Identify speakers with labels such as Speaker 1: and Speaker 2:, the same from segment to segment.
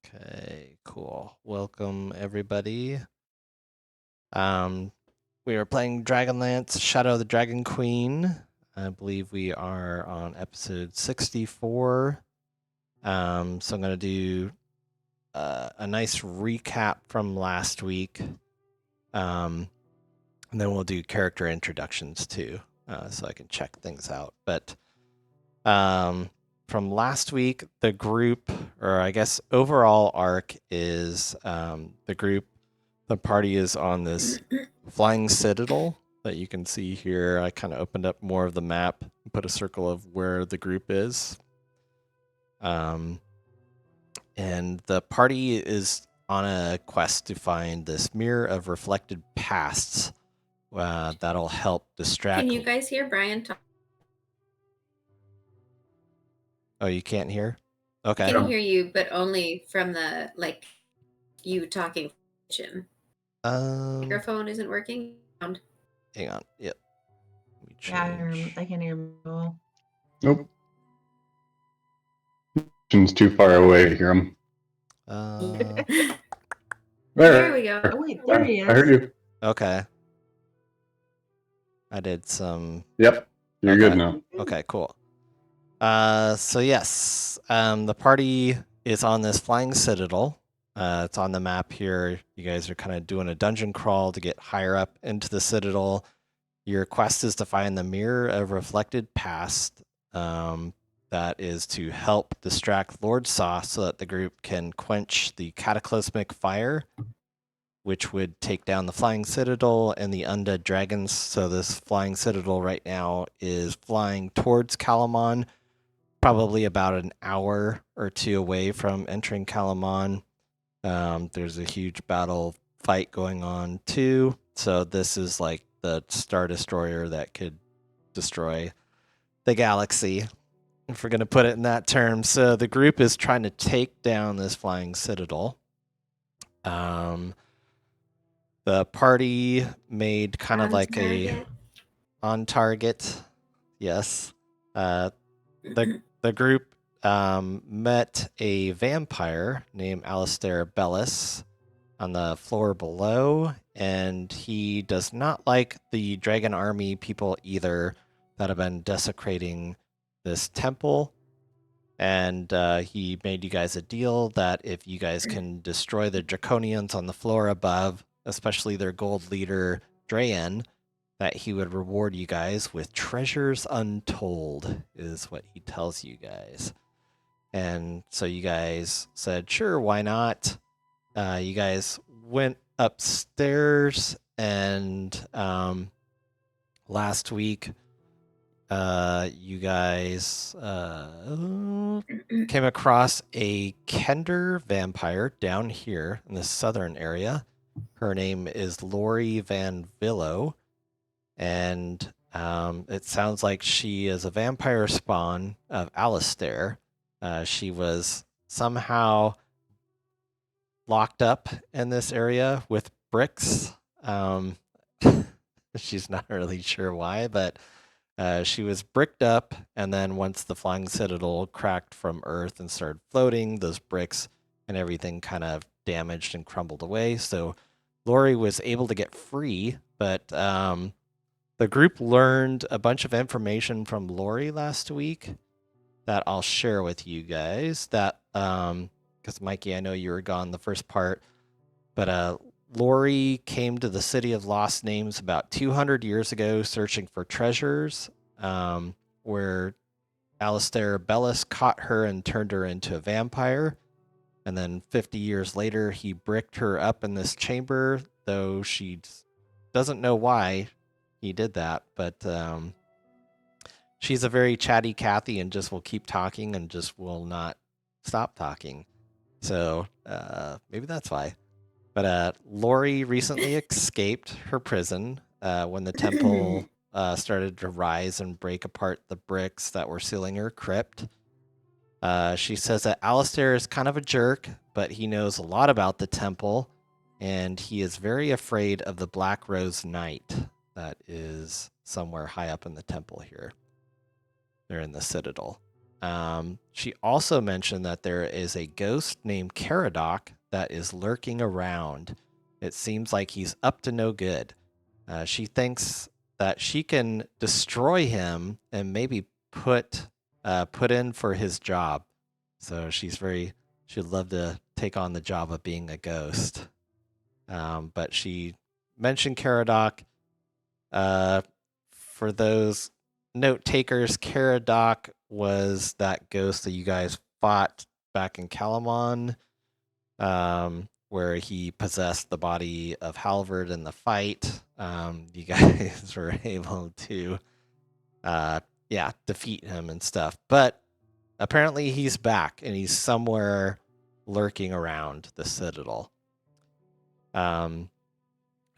Speaker 1: Okay, cool. Welcome everybody. We are playing Dragonlance, Shadow of the Dragon Queen. I believe we are on episode 64. So I'm gonna do a nice recap from last week. And then we'll do character introductions too, so I can check things out. But from last week, the group, or I guess overall arc, is the party is on this flying citadel that you can see here. I kind of opened up more of the map and put a circle of where the group is. And the party is on a quest to find this mirror of reflected pasts that'll help distract.
Speaker 2: Can you guys hear Brian talk?
Speaker 1: Oh, you can't hear? Okay.
Speaker 2: I can hear you, but only from the you talking. Microphone isn't working.
Speaker 1: Hang on. Yep.
Speaker 3: Yeah, I can hear him well.
Speaker 4: Nope. It's too far away to hear him.
Speaker 2: There we go.
Speaker 3: Oh, wait, there he is.
Speaker 4: I heard you.
Speaker 1: Okay. I did some.
Speaker 4: Yep. You're good now.
Speaker 1: Okay, cool. So yes, the party is on this flying citadel. It's on the map here. You guys are kind of doing a dungeon crawl to get higher up into the citadel. Your quest is to find the mirror of reflected past. That is to help distract Lord Saw so that the group can quench the cataclysmic fire, which would take down the flying citadel and the undead dragons. So this flying citadel right now is flying towards Calamon, probably about an hour or two away from entering Calamon. There's a huge battle fight going on too. So this is like the Star Destroyer that could destroy the galaxy, if we're going to put it in that term. So the group is trying to take down this flying citadel. The party made kind of like a on target. Yes. The group met a vampire named Alistair Bellis on the floor below, and he does not like the Dragon Army people either that have been desecrating this temple. And he made you guys a deal that if you guys can destroy the Draconians on the floor above, especially their gold leader, Draen, that he would reward you guys with treasures untold, is what he tells you guys. And so you guys said, sure, why not? You guys went upstairs, and last week you guys came across a Kender vampire down here in the southern area. Her name is Lori Van Villo, and it sounds like she is a vampire spawn of Alistair. She was somehow locked up in this area with bricks. She's not really sure why, but she was bricked up, and then once the flying citadel cracked from Earth and started floating, those bricks and everything kind of damaged and crumbled away. So Lori was able to get free, but the group learned a bunch of information from Lori last week that I'll share with you guys. That because Mikey, I know you were gone the first part, but Lori came to the City of Lost Names about 200 years ago searching for treasures, where Alistair Bellis caught her and turned her into a vampire. And then 50 years later, he bricked her up in this chamber, though she doesn't know why he did that. But she's a very chatty Cathy and just will keep talking and just will not stop talking. So maybe that's why. But Lori recently escaped her prison when the temple started to rise and break apart the bricks that were sealing her crypt. She says that Alistair is kind of a jerk, but he knows a lot about the temple, and he is very afraid of the Black Rose Knight that is somewhere high up in the temple here. They're in the citadel. She also mentioned that there is a ghost named Caradoc that is lurking around. It seems like he's up to no good. She thinks that she can destroy him and maybe put in for his job. So she'd love to take on the job of being a ghost. But she mentioned Caradoc. For those note takers, Caradoc was that ghost that you guys fought back in Calamon, where he possessed the body of Halvard in the fight. You guys were able to, defeat him and stuff. But apparently he's back and he's somewhere lurking around the Citadel.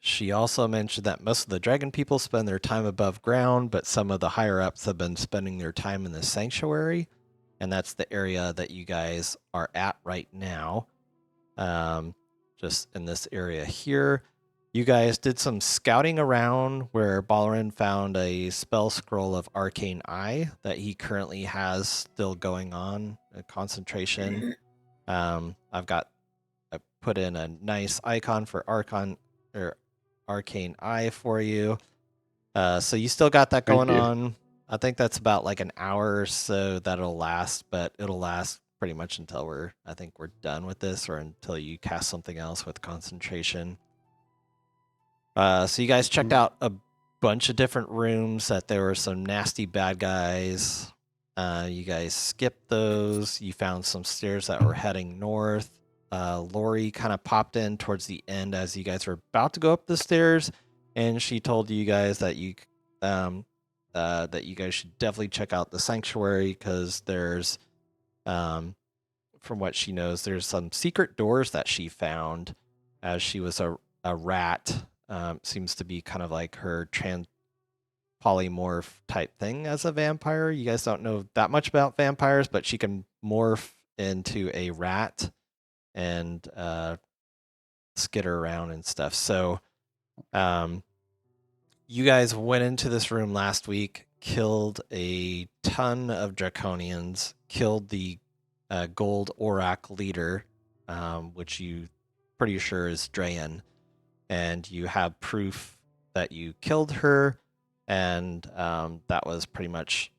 Speaker 1: She also mentioned that most of the dragon people spend their time above ground, but some of the higher ups have been spending their time in the sanctuary, and that's the area that you guys are at right now. Just in this area here. You guys did some scouting around where Balrin found a spell scroll of Arcane Eye that he currently has still going on, a concentration. I put in a nice icon for Arcane Eye for you. So you still got that going on. I think that's about like an hour or so that'll last, but it'll last pretty much until we're done with this or until you cast something else with concentration. So you guys checked out a bunch of different rooms that there were some nasty bad guys. You guys skipped those. You found some stairs that were heading north. Lori kind of popped in towards the end as you guys were about to go up the stairs, and she told you guys that you guys should definitely check out the sanctuary because there's, from what she knows, there's some secret doors that she found as she was a rat. Seems to be kind of like her polymorph type thing as a vampire. You guys don't know that much about vampires, but she can morph into a rat and skitter around and stuff. So you guys went into this room last week, killed a ton of draconians, killed the gold Aurak leader, which you pretty sure is Drayan, and you have proof that you killed her, and that was pretty much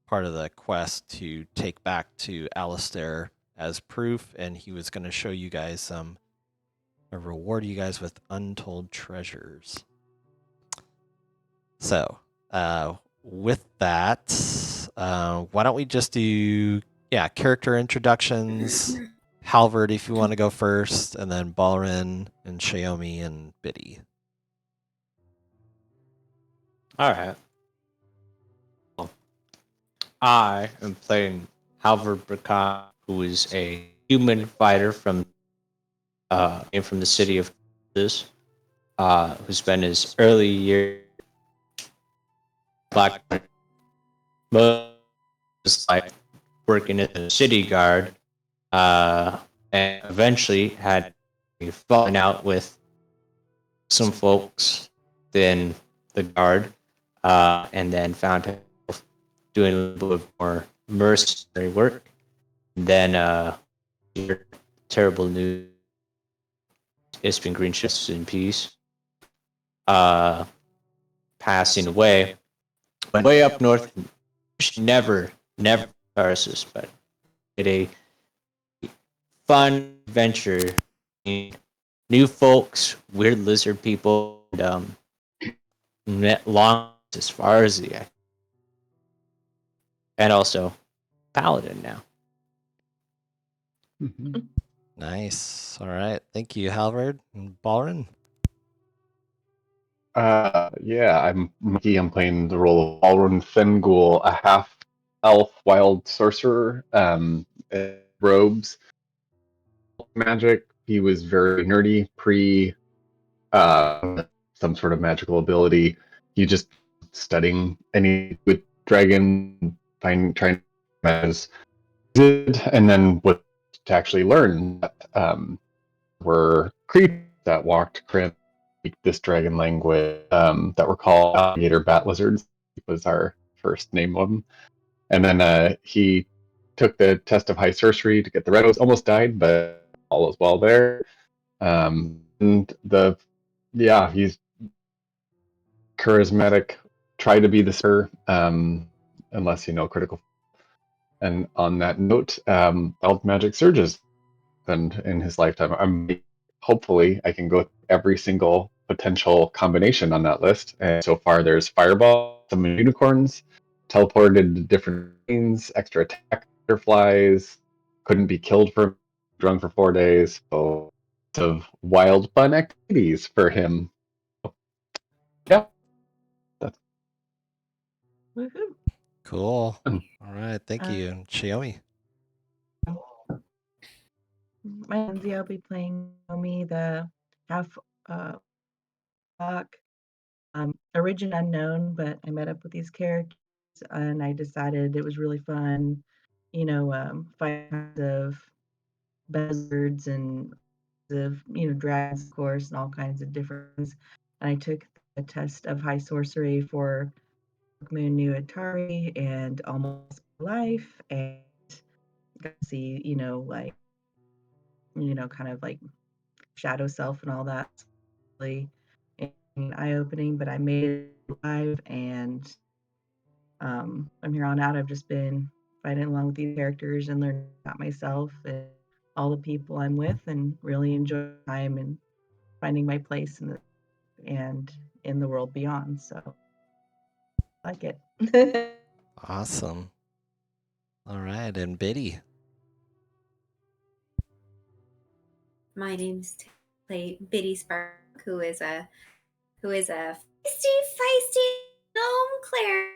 Speaker 1: part of the quest to take back to Alistair as proof, and he was going to show you guys reward you guys with untold treasures. So, with that, why don't we just do character introductions? Halvard, if you want to go first, and then Balrin and Xiaomi and Biddy.
Speaker 5: All right. I am playing Halvard Brakan, who is a human fighter from the city of Takhisis, who spent his early years black, most like working as a city guard, and eventually had a falling out with some folks in the guard, and then found himself doing a little bit more mercenary work. And then terrible news. Ispin Green Ships in peace. Passing away. Went way up north. Never Tarsus, but did a fun adventure. New folks, weird lizard people, and met long as far as the and also paladin now.
Speaker 4: Mm-hmm.
Speaker 1: Nice. All right. Thank you, Halvard. And Balrin?
Speaker 4: I'm Mikey. I'm playing the role of Balrin Fengul, a half-elf wild sorcerer. Robes, magic. He was very nerdy, some sort of magical ability. He just studying any with dragon, trying as did, and then what to actually learn that were creatures that walked this dragon language that were called alligator bat lizards. Was our first name of them. And then he took the test of high sorcery to get the red rose. Almost died, but all is well there. And he's charismatic. Try to be the sir, unless critical. And on that note, wild magic surges, and in his lifetime, hopefully I can go through every single potential combination on that list. And so far, there's fireball, some unicorns, teleported to different lanes, extra attack, butterflies, couldn't be killed for drunk for 4 days. So lots of wild fun activities for him. Yeah, that's
Speaker 3: Woohoo.
Speaker 1: Cool.
Speaker 4: fun.
Speaker 1: All right, thank you. And Xiaomi.
Speaker 3: My Lindsay, I'll be playing Naomi, the half orc. Origin unknown, but I met up with these characters and I decided it was really fun, fight kinds of buzzards and dragons, of course, and all kinds of different things. And I took the test of high sorcery for Moon New Atari and almost life, and got to see, kind of like shadow self and all that. Really eye-opening, but I made it live, and from here on out, I've just been fighting along with these characters and learning about myself and all the people I'm with, and really enjoying time and finding my place in the world beyond. So, I like it.
Speaker 1: Awesome. All right, and Biddy.
Speaker 2: My name's Biddy Spark, who is a feisty gnome cleric.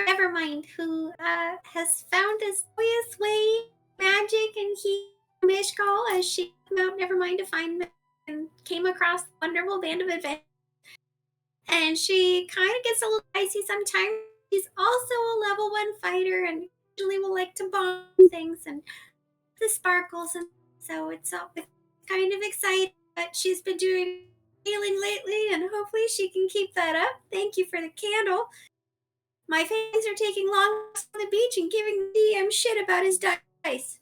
Speaker 2: Never mind, who has found a joyous way magic and he Mishkal as she came out Nevermind to find and came across a wonderful band of adventure. And she kind of gets a little icy sometimes. She's also a level 1 fighter and usually will like to bomb things and the sparkles, and so it's kind of exciting. But she's been doing healing lately, and hopefully she can keep that up. Thank you for the candle. My fans are taking long walks on the beach and giving the DM shit about his dice.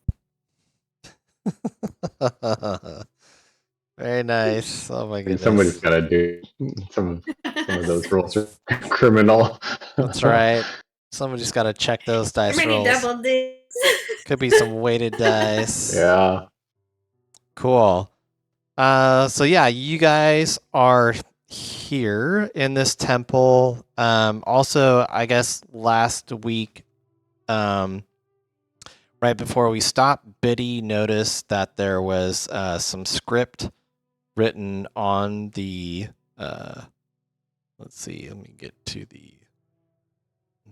Speaker 1: Very nice. Oh my
Speaker 4: And somebody's
Speaker 1: goodness.
Speaker 4: got to do some of those rules are criminal.
Speaker 1: That's right. Somebody's got to check those dice
Speaker 2: Many
Speaker 1: rolls.
Speaker 2: double dice.
Speaker 1: Could be some weighted dice.
Speaker 4: Yeah.
Speaker 1: Cool. So yeah, you guys are here in this temple. Also, I guess last week, right before we stopped, Biddy noticed that there was some script written on the. Let's see. Let me get to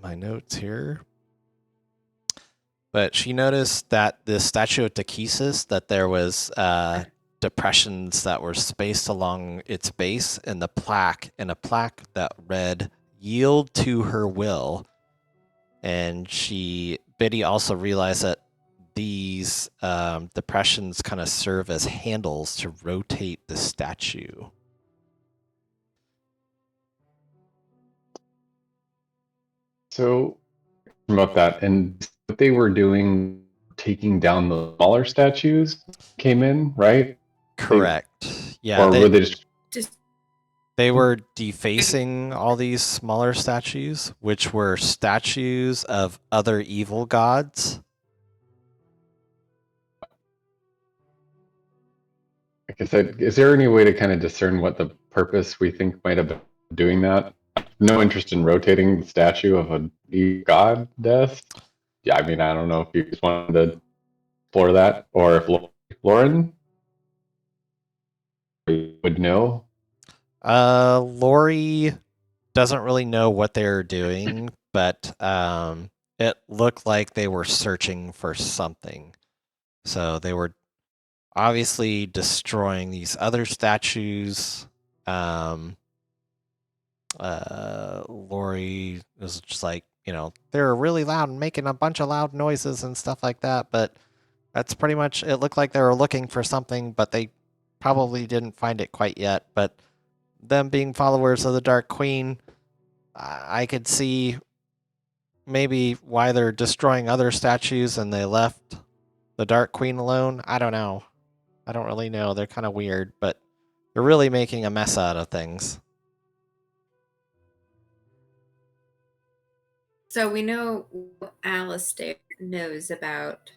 Speaker 1: my notes here. But she noticed that the statue of Takhisis, that there was depressions that were spaced along its base, and a plaque that read "Yield to her will." And Biddy also realized that these depressions kind of serve as handles to rotate the statue.
Speaker 4: So about that, and what they were doing, taking down the smaller statues, came in, right?
Speaker 1: Correct. Yeah.
Speaker 4: Or were they just
Speaker 1: They were defacing all these smaller statues, which were statues of other evil gods.
Speaker 4: like I said, is there any way to kind of discern what the purpose we think might have been doing that? No interest in rotating the statue of a goddess. Yeah, I mean, I don't know if you just wanted to explore that, or if Lauren would know.
Speaker 1: Lori doesn't really know what they were doing, but it looked like they were searching for something. So they were obviously destroying these other statues. Lori was just like, they were really loud and making a bunch of loud noises and stuff like that, but that's pretty much, it looked like they were looking for something, but they probably didn't find it quite yet. But them being followers of the Dark Queen, I could see, maybe why they're destroying other statues and they left the Dark Queen alone. I don't know. I don't really know. They're kind of weird, but they're really making a mess out of things.
Speaker 2: So we know what Alistair knows about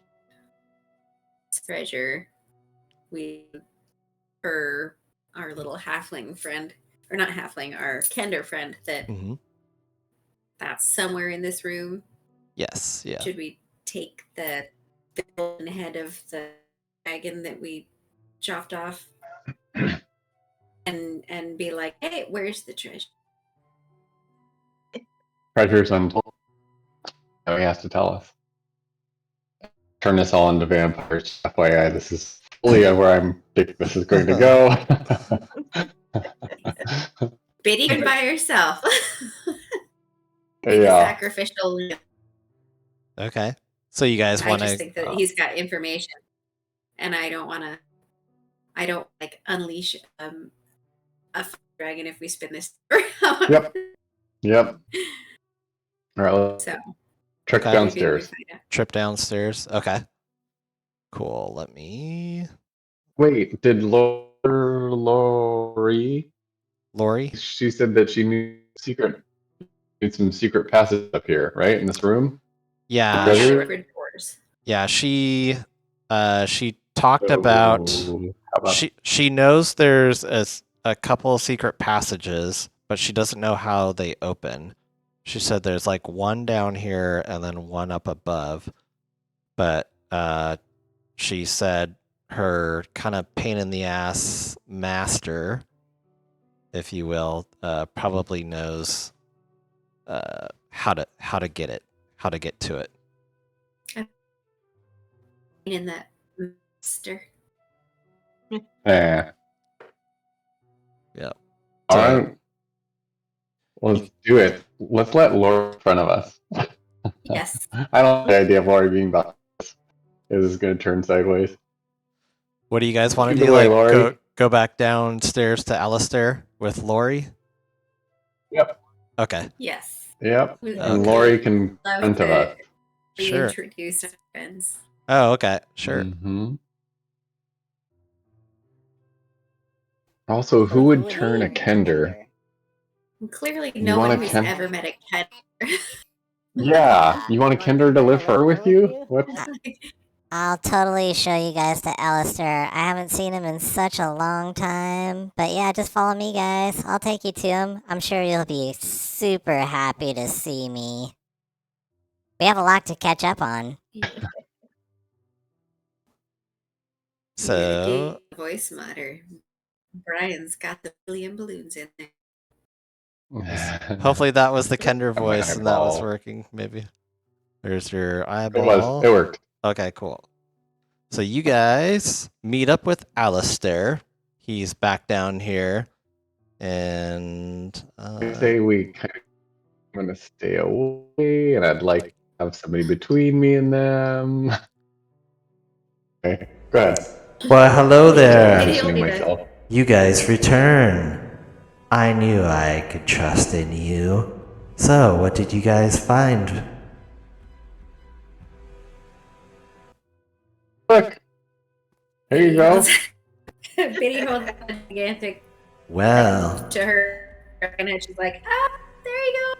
Speaker 2: this treasure. Our little halfling friend, or not halfling, our Kender friend, that
Speaker 1: Mm-hmm.
Speaker 2: that's somewhere in this room.
Speaker 1: Yes, yeah.
Speaker 2: Should we take the golden head of the dragon that we chopped off and be like, hey, where's the treasure?
Speaker 4: Treasures untold. Now he has to tell us. Turn this all into vampires. FYI, this is fully where I'm thinking this is going to go.
Speaker 2: Biddy can by herself. Be the
Speaker 4: Yeah.
Speaker 2: sacrificial lamb.
Speaker 1: Okay. So you guys
Speaker 2: I
Speaker 1: want
Speaker 2: just
Speaker 1: to...
Speaker 2: think that he's got information, and I don't like unleash a dragon if we spin this around.
Speaker 4: Yep. All right, let's
Speaker 2: So
Speaker 4: trek
Speaker 1: Okay.
Speaker 4: downstairs.
Speaker 2: maybe we find out.
Speaker 1: Trip downstairs. Okay. Cool. Let me...
Speaker 4: Wait, did Lori?
Speaker 1: Lori?
Speaker 4: She said that she knew some secret passages up here, right? In this room?
Speaker 1: Yeah.
Speaker 4: Treasure?
Speaker 2: Secret doors.
Speaker 1: Yeah, she talked about...
Speaker 4: Oh, how about
Speaker 1: She knows there's a couple of secret passages, but she doesn't know how they open. She said there's like one down here and then one up above. But she said her kind of pain in the ass master, if you will, probably knows how to get it, how to get to it.
Speaker 2: In that master.
Speaker 4: Yeah.
Speaker 1: Yep.
Speaker 4: All
Speaker 1: So-
Speaker 4: right. Let's do it. Let's let Lori in front of us.
Speaker 2: Yes.
Speaker 4: I don't like the idea of Lori being behind us. This is going to turn sideways.
Speaker 1: What do you guys want to
Speaker 4: Lead the
Speaker 1: do?
Speaker 4: way,
Speaker 1: Like
Speaker 4: Lori.
Speaker 1: go back downstairs to Alistair with Lori?
Speaker 4: Yep.
Speaker 1: Okay.
Speaker 2: Yes.
Speaker 4: Yep.
Speaker 2: Okay.
Speaker 4: And Lori can
Speaker 2: Love
Speaker 4: front of us.
Speaker 1: Sure.
Speaker 2: Reintroduce our friends.
Speaker 1: Oh, okay. Sure.
Speaker 4: Mm-hmm. Also, who would turn a Kender?
Speaker 2: Clearly,
Speaker 4: You
Speaker 2: no
Speaker 4: want
Speaker 2: one
Speaker 4: a
Speaker 2: who's
Speaker 4: Ken-
Speaker 2: ever met a Kender.
Speaker 4: Yeah. You want a Kender to live forever with you? What?
Speaker 6: I'll totally show you guys to Alistair. I haven't seen him in such a long time. But yeah, just follow me, guys. I'll take you to him. I'm sure you'll be super happy to see me. We have a lot to catch up on.
Speaker 1: So
Speaker 2: Voice modder. Brian's got the billion balloons in there.
Speaker 1: hopefully that was the Kender
Speaker 4: My
Speaker 1: voice and that was
Speaker 4: eyeball.
Speaker 1: working. Maybe. There's your
Speaker 4: It
Speaker 1: eyeball.
Speaker 4: was. It worked.
Speaker 1: Okay, cool. So you guys meet up with Alistair. He's back down here. And
Speaker 4: I say we kind of want to stay away, and I'd like to have somebody between me and them. Okay, go ahead.
Speaker 1: well, hello
Speaker 4: I'm
Speaker 1: there.
Speaker 4: positioning myself.
Speaker 1: You guys return. I knew I could trust in you. So, what did you guys find?
Speaker 4: Look, here you go.
Speaker 2: Biddy holds a gigantic
Speaker 1: Well,
Speaker 2: to her, and she's like, there you go.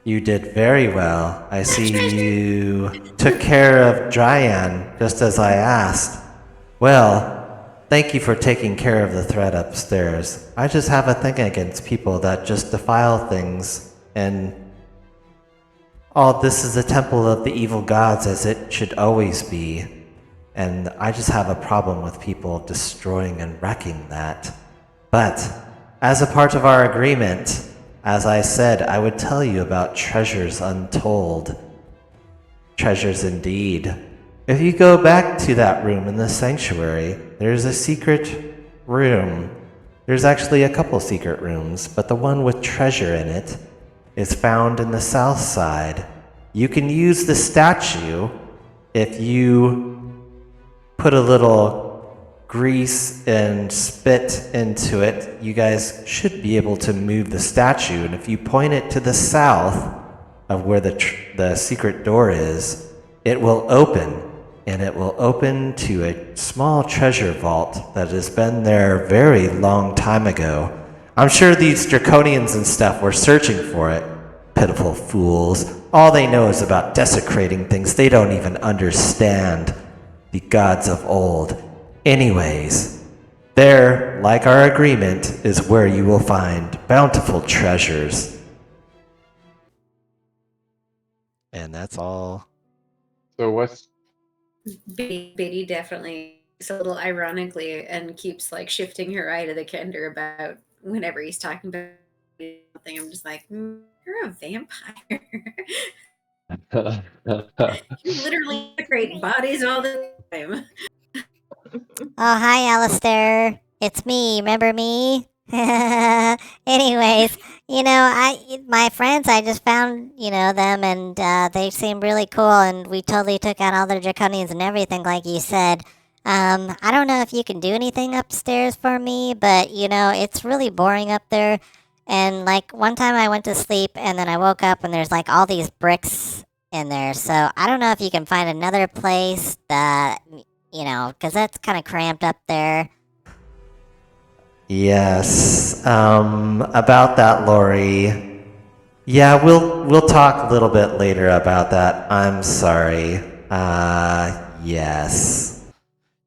Speaker 1: you did very well. I see you took care of Dryan, just as I asked. Well, thank you for taking care of the threat upstairs. I just have a thing against people that just defile things, and... Oh, this is the temple of the evil gods as it should always be. And I just have a problem with people destroying and wrecking that. But, as a part of our agreement, as I said, I would tell you about treasures untold. Treasures indeed. If you go back to that room in the sanctuary, there's a secret room. There's actually a couple secret rooms, but the one with treasure in it is found in the south side. You can use the statue if you put a little grease and spit into it. You guys should be able to move the statue, and if you point it to the south, of where the secret door is, it will open, and it will open to a small treasure vault that has been there a very long time ago. I'm sure these draconians and stuff were searching for it. Pitiful fools. All they know is about desecrating things. They don't even understand the gods of old. Anyways, there, like our agreement, is where you will find bountiful treasures. And that's all.
Speaker 4: So what's
Speaker 2: Biddy definitely is a little ironically and keeps like shifting her eye to the Kender about whenever he's talking about something. I'm just like, you're a vampire. You literally decorate bodies all the time.
Speaker 6: Oh, hi, Alistair. It's me. Remember me? Anyways, my friends, I just found, them, and they seem really cool, and we totally took out all their draconians and everything, like you said. I don't know if you can do anything upstairs for me, but, it's really boring up there. And, like, one time I went to sleep, and then I woke up, and there's, like, all these bricks in there. So I don't know if you can find another place that because that's kind of cramped up there.
Speaker 1: Yes. About that, Lori. Yeah, we'll talk a little bit later about that. I'm sorry. Yes.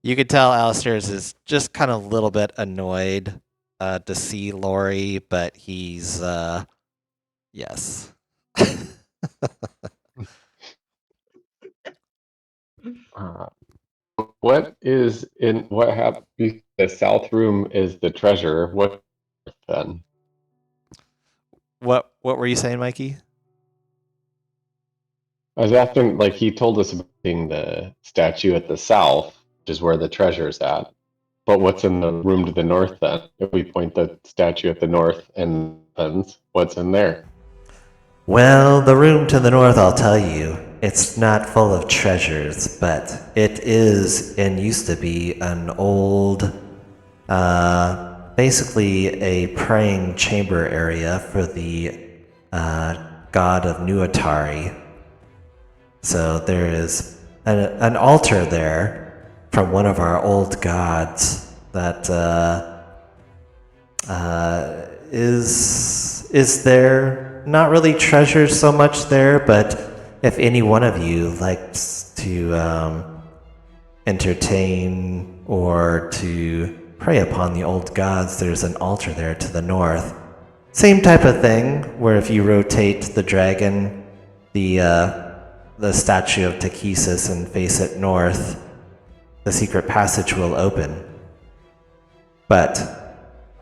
Speaker 1: You could tell Alistair's is just kind of a little bit annoyed to see Lori, but he's yes.
Speaker 4: what is in what happened? The south room is the treasure. What then?
Speaker 1: What were you saying, Mikey?
Speaker 4: I was asking, like he told us about being the statue at the south, which is where the treasure's at. But what's in the room to the north then? If we point the statue at the north and what's in there?
Speaker 1: Well, the room to the north, I'll tell you, it's not full of treasures, but it is and used to be an old, basically a praying chamber area for the god of Nuatari. So there is an altar there from one of our old gods that is there. Not really treasures so much there, but if any one of you likes to entertain or to pray upon the old gods, there's an altar there to the north. Same type of thing, where if you rotate the dragon, the statue of Takhisis, and face it north, the secret passage will open. But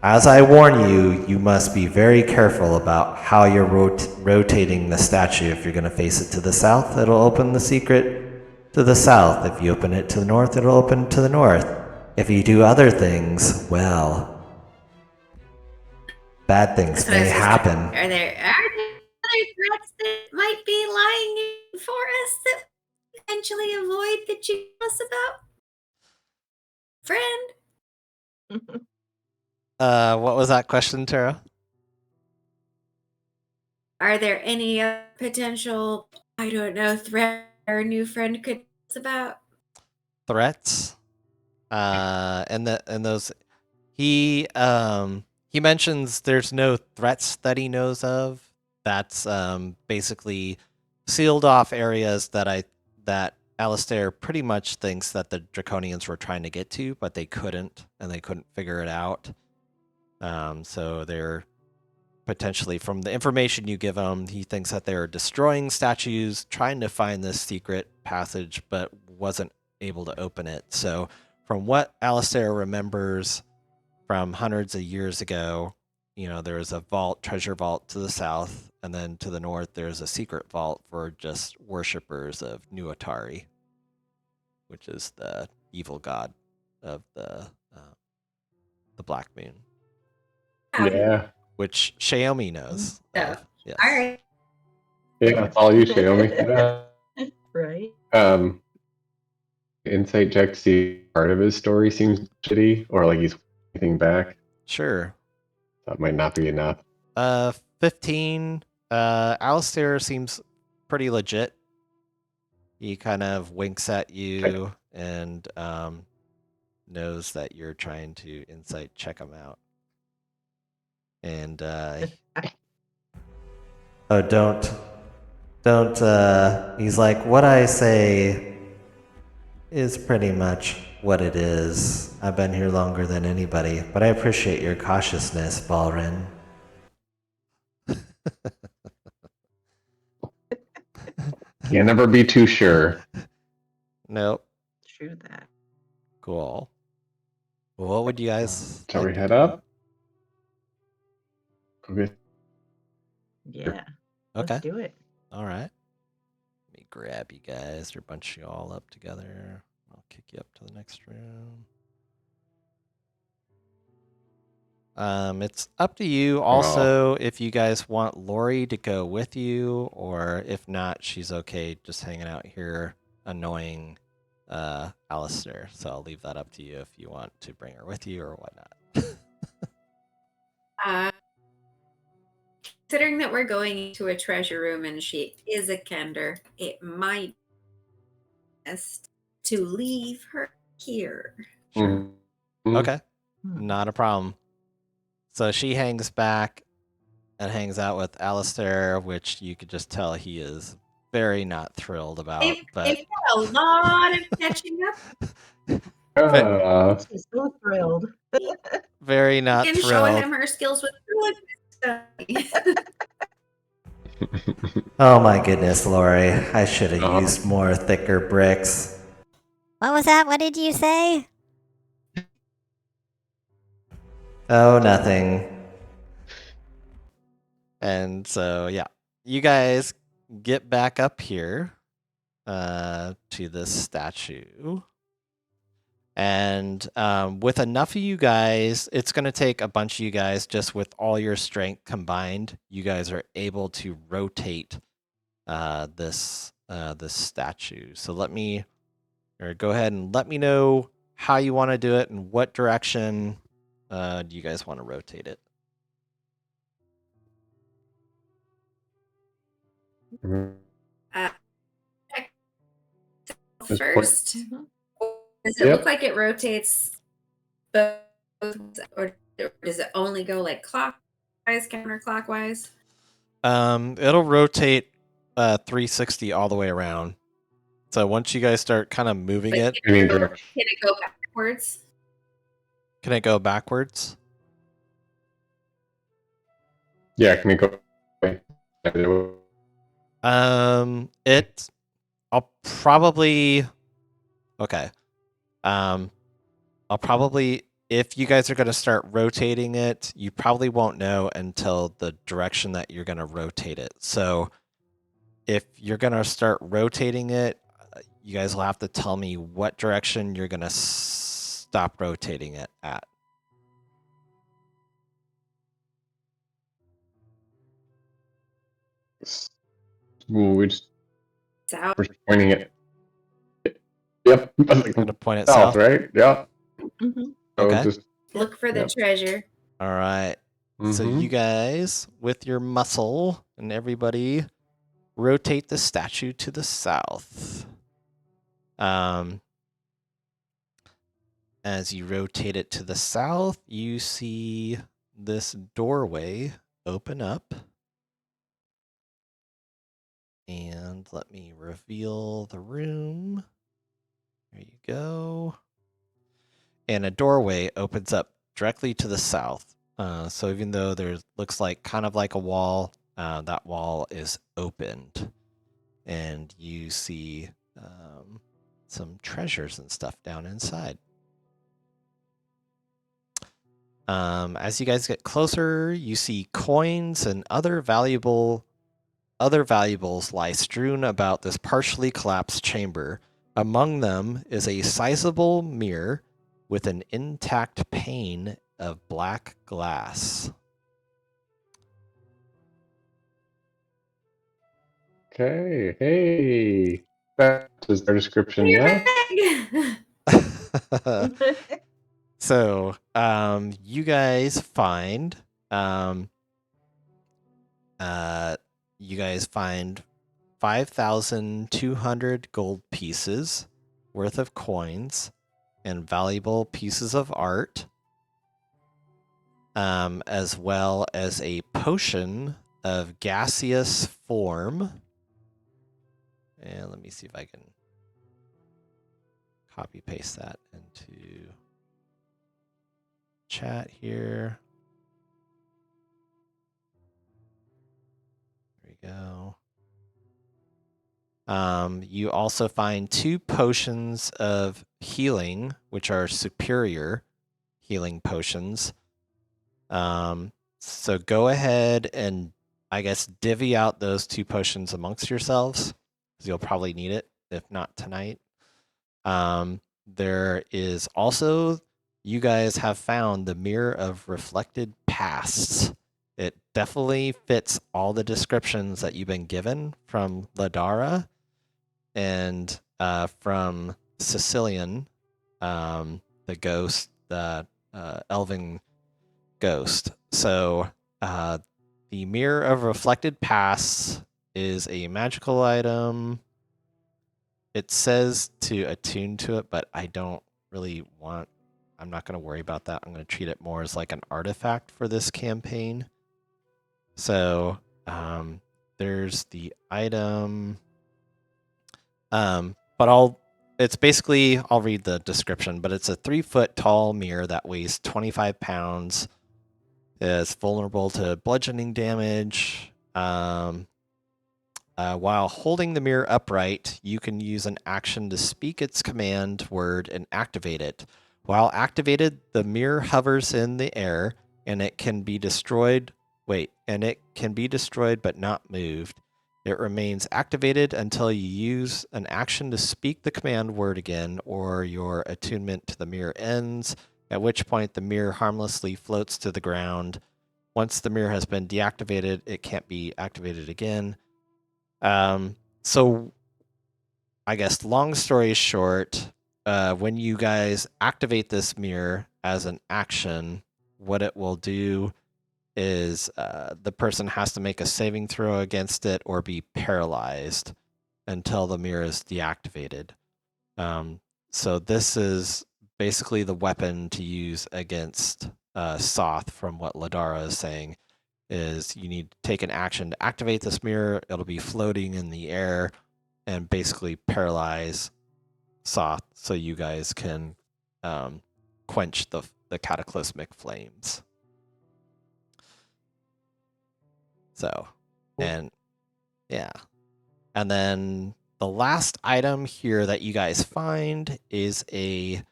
Speaker 1: as I warn you, you must be very careful about how you're rotating the statue. If you're going to face it to the south, it'll open the secret to the south. If you open it to the north, it'll open to the north. If you do other things, well, bad things may happen.
Speaker 2: Are there other threats that might be lying for us that we eventually avoid that you tell us about? Friend?
Speaker 1: What was that question, Tara?
Speaker 2: Are there any potential, I don't know, threat our new friend could tell us about?
Speaker 1: Threats? And those he mentions there's no threats that he knows of. That's basically sealed off areas that Alistair pretty much thinks that the Draconians were trying to get to, but they couldn't, and they couldn't figure it out. So they're potentially, from the information you give him, he thinks that they're destroying statues, trying to find this secret passage, but wasn't able to open it. So from what Alistair remembers from hundreds of years ago, there's a treasure vault to the south, and then to the north there's a secret vault for just worshippers of Nuatari, which is the evil god of the Black Moon.
Speaker 4: Yeah.
Speaker 1: Which Xiaomi knows.
Speaker 2: Yeah.
Speaker 1: Yes.
Speaker 2: All right.
Speaker 4: Yeah, that's all you, Xiaomi.
Speaker 3: Right.
Speaker 4: Insight check to see part of his story seems shitty, or like he's anything back.
Speaker 1: Sure.
Speaker 4: That might not be enough.
Speaker 1: 15. Alistair seems pretty legit. He kind of winks at you and knows that you're trying to insight check him out. And oh, don't. He's like, what I say is pretty much what it is. I've been here longer than anybody, but I appreciate your cautiousness, Balrin.
Speaker 4: Can't never be too sure.
Speaker 1: Nope.
Speaker 3: True that.
Speaker 1: Cool. Well, what would you guys
Speaker 4: Shall
Speaker 1: like
Speaker 4: we
Speaker 1: to
Speaker 4: head
Speaker 1: do?
Speaker 4: up? Okay.
Speaker 3: Yeah.
Speaker 1: Okay.
Speaker 3: Let's do it.
Speaker 1: All right. Let me grab you guys or bunch you all up together. I'll kick you up to the next room. It's up to you also if you guys want Lori to go with you, or if not, she's okay just hanging out here annoying Alistair. So I'll leave that up to you if you want to bring her with you or whatnot.
Speaker 2: Considering that we're going into a treasure room and she is a Kender, it might be best to leave her here.
Speaker 1: Sure.
Speaker 4: Mhm.
Speaker 1: Okay. Not a problem. So she hangs back and hangs out with Alistair, which you could just tell he is very not thrilled about.
Speaker 2: They've got a lot of catching up.
Speaker 3: She's so thrilled.
Speaker 1: Very not
Speaker 2: And
Speaker 1: thrilled.
Speaker 2: showing him her skills with stuff.
Speaker 1: Oh my goodness, Lori. I should have used more thicker bricks.
Speaker 6: What was that? What did you say?
Speaker 1: Oh, nothing. And so, yeah. You guys get back up here to this statue. And with enough of you guys, it's going to take a bunch of you guys, just with all your strength combined, you guys are able to rotate this statue. So go ahead and let me know how you want to do it and what direction do you guys want to rotate it.
Speaker 2: First, does it look like it rotates both, or does it only go like clockwise, counterclockwise?
Speaker 1: It'll rotate 360 all the way around. So once you guys start kind of moving
Speaker 2: But
Speaker 1: it,
Speaker 2: can it go backwards?
Speaker 1: Can it go backwards?
Speaker 4: Yeah, can we go?
Speaker 1: I'll probably. Okay. I'll probably, if you guys are going to start rotating it, you probably won't know until the direction that you're going to rotate it. So if you're going to start rotating it, you guys will have to tell me what direction you're going to stop rotating it at.
Speaker 4: We're just
Speaker 2: South.
Speaker 4: pointing it. Yep.
Speaker 1: Going to point it
Speaker 4: south,
Speaker 1: south,
Speaker 4: right? Yeah.
Speaker 3: Mm-hmm.
Speaker 4: So
Speaker 1: Okay.
Speaker 4: just
Speaker 2: Look for the treasure.
Speaker 1: All right. So you guys, with your muscle and everybody, rotate the statue to the south. As you rotate it to the south, you see this doorway open up. And let me reveal the room. There you go. And a doorway opens up directly to the south. So even though there looks like kind of like a wall, that wall is opened. And you see some treasures and stuff down inside. As you guys get closer, you see coins and other valuables lie strewn about this partially collapsed chamber. Among them is a sizable mirror with an intact pane of black glass.
Speaker 4: okay. Hey, that is their description. Yeah.
Speaker 1: So, you guys find you guys find 5,200 gold pieces worth of coins and valuable pieces of art, as well as a potion of gaseous form. And let me see if I can copy paste that into chat here. There we go. You also find 2 potions of healing, which are superior healing potions. So go ahead and, I guess, divvy out those 2 potions amongst yourselves, because you'll probably need it, if not tonight. There is also, you guys have found the Mirror of Reflected Pasts. It definitely fits all the descriptions that you've been given from Ladara and from Sicilian, the ghost, the elven ghost. So the Mirror of Reflected Pasts is a magical item. It says to attune to it, but I don't really want, I'm not going to worry about that. I'm going to treat it more as like an artifact for this campaign. So there's the item. But it's basically, I'll read the description, but it's a 3-foot tall mirror that weighs 25 pounds. It's vulnerable to bludgeoning damage. While holding the mirror upright, you can use an action to speak its command word and activate it. While activated, the mirror hovers in the air and it can be destroyed. It can be destroyed but not moved. It remains activated until you use an action to speak the command word again or your attunement to the mirror ends, at which point the mirror harmlessly floats to the ground. Once the mirror has been deactivated, it can't be activated again. So I guess long story short, when you guys activate this mirror as an action, what it will do is the person has to make a saving throw against it or be paralyzed until the mirror is deactivated. So this is basically the weapon to use against Soth, from what Ladara is saying, is you need to take an action to activate this mirror. It'll be floating in the air and basically paralyze Soth so you guys can quench the cataclysmic flames. So, and yeah. And then the last item here that you guys find is a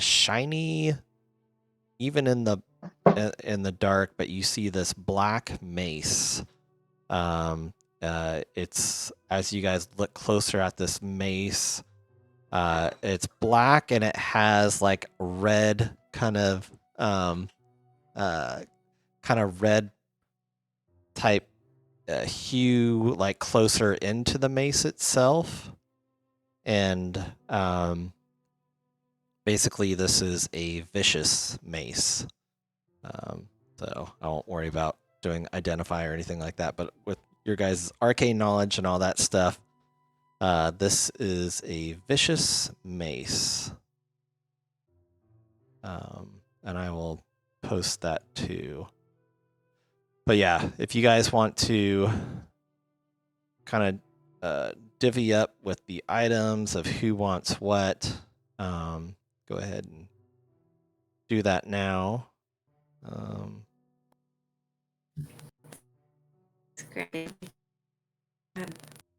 Speaker 1: shiny, even in the dark, but you see this black mace. It's, as you guys look closer at this mace, it's black and it has like red kind of red type hue, like closer into the mace itself. And basically this is a vicious mace. So I won't worry about doing identify or anything like that, but with your guys' arcane knowledge and all that stuff, this is a vicious mace. And I will post that too. But yeah, if you guys want to kind of divvy up with the items of who wants what, go ahead and do that now.
Speaker 2: It's great.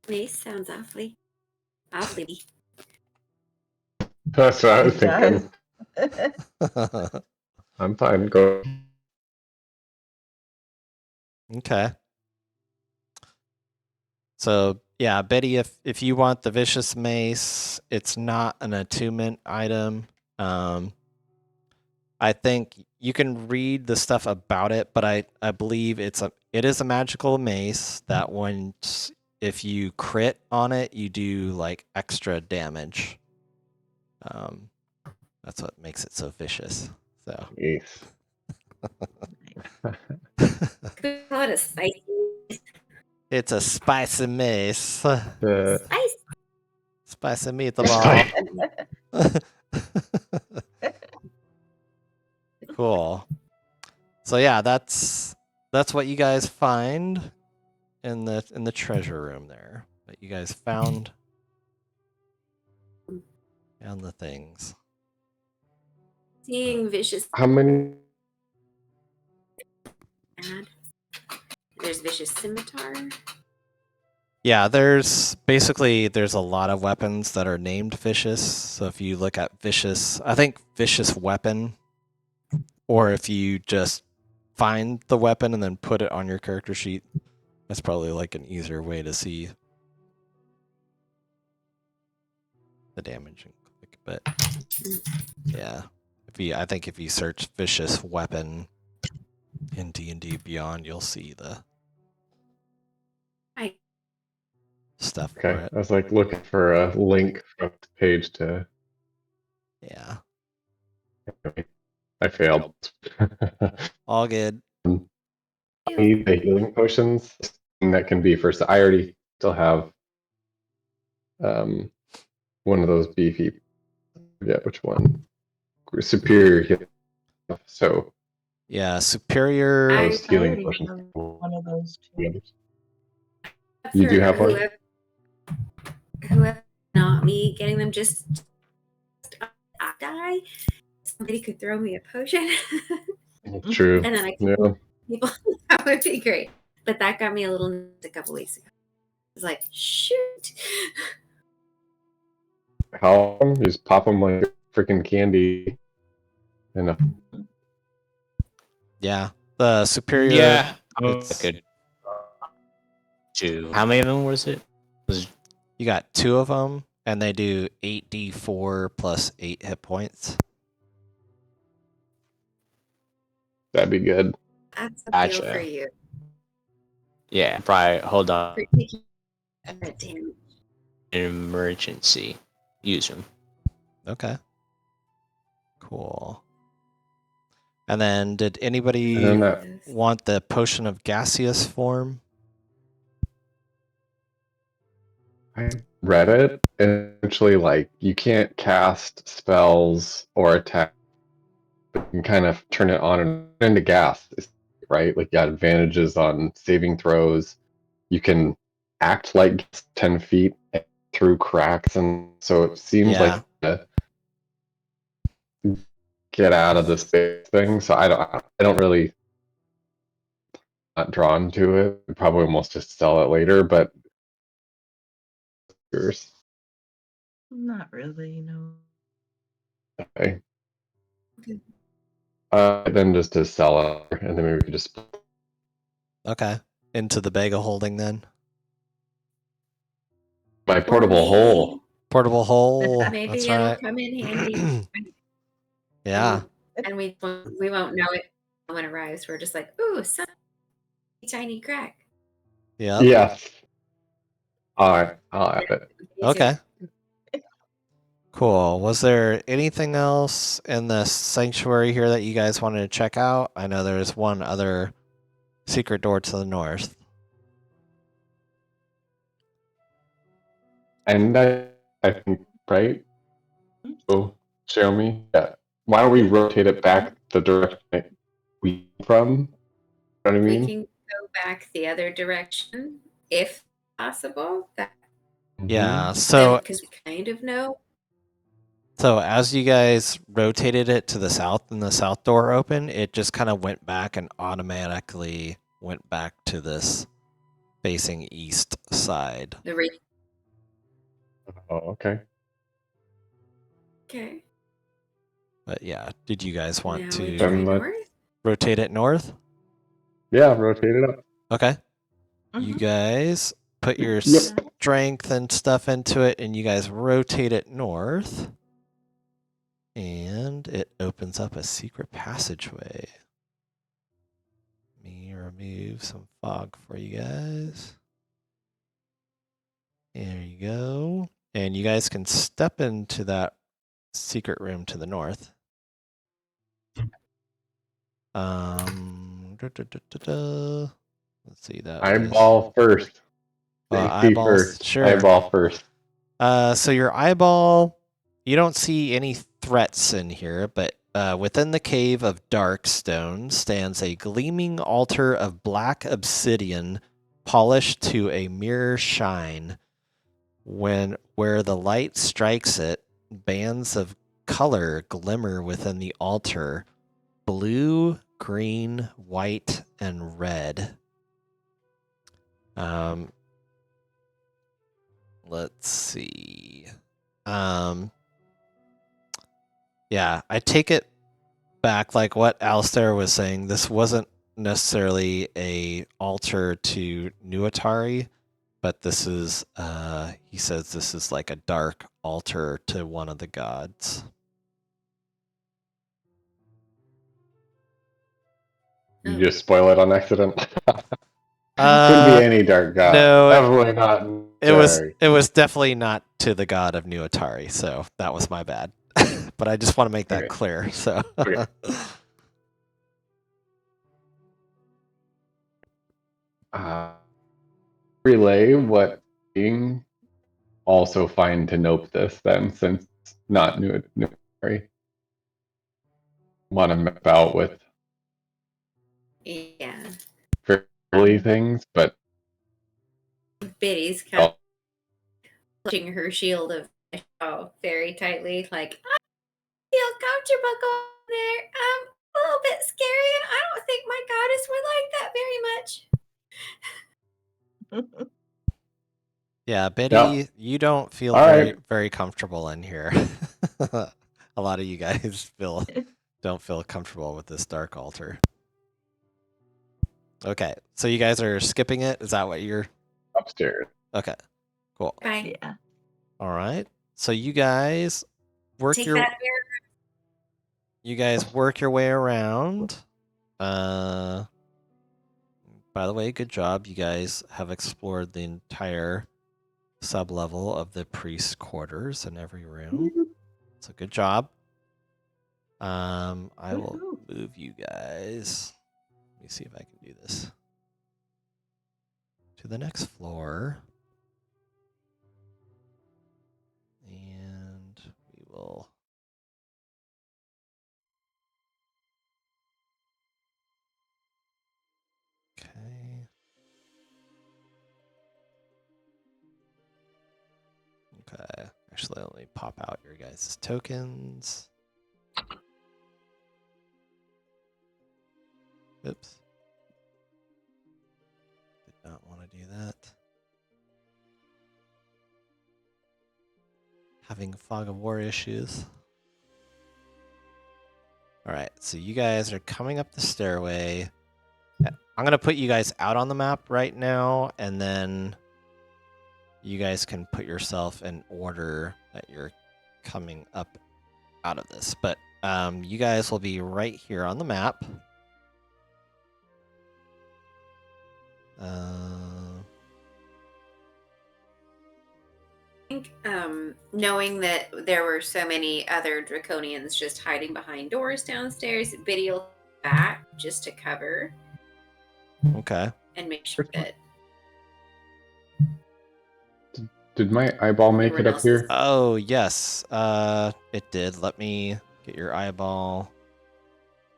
Speaker 2: Mace sounds awfully.
Speaker 4: That's what I was
Speaker 3: It
Speaker 4: thinking.
Speaker 3: does.
Speaker 4: I'm fine. Go.
Speaker 1: Okay. So yeah, Betty, if you want the vicious mace, it's not an attunement item. I think you can read the stuff about it, but I believe it is a magical mace that if you crit on it, you do like extra damage. That's what makes it so vicious. So
Speaker 4: Yes.
Speaker 2: What a spicy.
Speaker 1: It's a spicy mace.
Speaker 2: Spice.
Speaker 1: Spicy meatball. Cool. So yeah, that's what you guys find in the treasure room there. That you guys found the things.
Speaker 2: Seeing vicious
Speaker 4: How many?
Speaker 2: ad. There's vicious scimitar.
Speaker 1: Yeah, there's a lot of weapons that are named vicious. So if you look at vicious, I think vicious weapon, or if you just find the weapon and then put it on your character sheet, that's probably like an easier way to see the damage and click. But yeah, I think if you search vicious weapon in D&D Beyond, you'll see the
Speaker 2: I
Speaker 1: stuff for
Speaker 4: Okay,
Speaker 1: it.
Speaker 4: I was like looking for a link from the page to.
Speaker 1: Yeah,
Speaker 4: I failed.
Speaker 1: all good.
Speaker 4: I need the healing potions. That can be first. I already still have one of those beefy. I forget which one. Superior healing. So
Speaker 1: Yeah, superior.
Speaker 4: those
Speaker 3: I
Speaker 4: healing
Speaker 3: already
Speaker 4: potions.
Speaker 3: have one of those too.
Speaker 4: You do have one?
Speaker 2: Whoever, not me, getting them just I die. Somebody could throw me a potion,
Speaker 4: True.
Speaker 2: and then I
Speaker 4: Yeah.
Speaker 2: could people. That would be great. But that got me a little nuts a couple weeks ago. I was like, shoot.
Speaker 4: How you just pop them like freaking candy. And
Speaker 1: Yeah, the superior.
Speaker 5: Yeah.
Speaker 1: It's,
Speaker 5: Good. Two. How many of them was it?
Speaker 1: you got 2 of them, and they do 8d4 plus 8 hit points.
Speaker 4: that'd be good.
Speaker 2: That's a deal
Speaker 5: Gotcha.
Speaker 2: for you.
Speaker 5: Yeah. Probably. Hold on.
Speaker 2: For taking that damage.
Speaker 5: An emergency. Use them.
Speaker 1: Okay. Cool. And then, did anybody
Speaker 4: And then that
Speaker 1: want the potion of gaseous form?
Speaker 4: I read it, and essentially, like, you can't cast spells or attack, but you can kind of turn it on and into gas, right? Like, you got advantages on saving throws. You can act like 10 feet through cracks, and so it seems
Speaker 1: Yeah.
Speaker 4: like get out of this thing. So I don't really not drawn to it. I'd probably almost just sell it later, but yours.
Speaker 3: Not really, no.
Speaker 4: Okay.
Speaker 2: Okay.
Speaker 4: Then just to sell it, and then maybe we could just.
Speaker 1: Okay. Into the bag of holding then.
Speaker 4: My portable
Speaker 2: maybe-
Speaker 4: hole.
Speaker 1: Portable hole.
Speaker 2: Maybe
Speaker 1: That's
Speaker 2: it'll
Speaker 1: right.
Speaker 2: come in handy.
Speaker 1: Yeah.
Speaker 2: And we won't know it when it arrives. We're just like, ooh, some tiny crack.
Speaker 1: Yep.
Speaker 4: Yeah. I'll have it.
Speaker 1: Okay. Cool. Was there anything else in the sanctuary here that you guys wanted to check out? I know there's one other secret door to the north.
Speaker 4: And I think, right? So show me. Yeah. Why don't we rotate it back the direction we from? You know what I
Speaker 2: We
Speaker 4: mean?
Speaker 2: can go back the other direction if possible.
Speaker 1: Yeah. So
Speaker 2: Because we kind of know.
Speaker 1: as you guys rotated it to the south and the south door opened, it just kind of went back and automatically went back to this facing east side.
Speaker 2: The re-
Speaker 4: Oh, okay.
Speaker 2: okay.
Speaker 1: But yeah, did you guys want
Speaker 2: Now we
Speaker 1: to
Speaker 2: try
Speaker 4: Then let-
Speaker 2: north.
Speaker 1: rotate it north?
Speaker 4: Yeah, rotate it up.
Speaker 1: Okay. You
Speaker 3: Mhm.
Speaker 1: guys put your
Speaker 4: Yep.
Speaker 1: strength and stuff into it, and you guys rotate it north. And it opens up a secret passageway. Let me remove some fog for you guys. There you go. And you guys can step into that secret room to the north. Let's see that. is-
Speaker 4: Eyeball first. Safety
Speaker 1: eyeballs.
Speaker 4: first.
Speaker 1: Sure.
Speaker 4: Eyeball first.
Speaker 1: So your eyeball, you don't see any threats in here, but within the cave of Darkstone stands a gleaming altar of black obsidian polished to a mirror shine. Where the light strikes it, bands of color glimmer within the altar: blue, green, white, and red. Let's see. Yeah, I take it back, like what Alistair was saying. This wasn't necessarily a altar to Nuatari, but this is, he says this is like a dark altar to one of the gods.
Speaker 4: You just spoil it on accident.
Speaker 1: Uh,
Speaker 4: Couldn't be any dark god.
Speaker 1: no,
Speaker 4: Definitely not.
Speaker 1: It was definitely not to the god of Nuatari, so that was my bad. But I just want to make that
Speaker 4: Okay.
Speaker 1: clear. So
Speaker 4: Okay. Relay what being also fine to nope this then, since it's not new. Want to map out with
Speaker 2: Yeah.
Speaker 4: fairly things, but
Speaker 2: Biddy's kind of clutching her shield of very tightly, like, I feel comfortable going there. A little bit scary, and I don't think my goddess would like that very much.
Speaker 1: yeah, Biddy,
Speaker 4: Yep.
Speaker 1: you don't feel
Speaker 4: All
Speaker 1: very
Speaker 4: right.
Speaker 1: very comfortable in here. A lot of you guys don't feel comfortable with this dark altar. Okay, so you guys are skipping it. Is that what you're?
Speaker 4: Upstairs.
Speaker 1: Okay, cool.
Speaker 2: Bye.
Speaker 3: Yeah.
Speaker 1: All right. So you guys work
Speaker 2: Take
Speaker 1: your
Speaker 2: that mirror.
Speaker 1: you guys work your way around. By the way, good job. You guys have explored the entire sub-level of the priest's quarters in every room. So good job. I will
Speaker 3: Woohoo.
Speaker 1: move you guys. Let me see if I can do this. To the next floor. And we will... Okay. Okay. Actually, let me pop out your guys' tokens. Oops. Did not want to do that. Having fog of war issues. Alright, so you guys are coming up the stairway. I'm going to put you guys out on the map right now, and then you guys can put yourself in order that you're coming up out of this. But you guys will be right here on the map.
Speaker 2: I think knowing that there were so many other draconians just hiding behind doors downstairs, Biddy will back just to cover
Speaker 1: Okay.
Speaker 2: and make sure that
Speaker 4: Did my eyeball make it
Speaker 2: everyone
Speaker 4: up
Speaker 2: else
Speaker 4: here?
Speaker 2: is.
Speaker 1: Oh, yes. It did. Let me get your eyeball.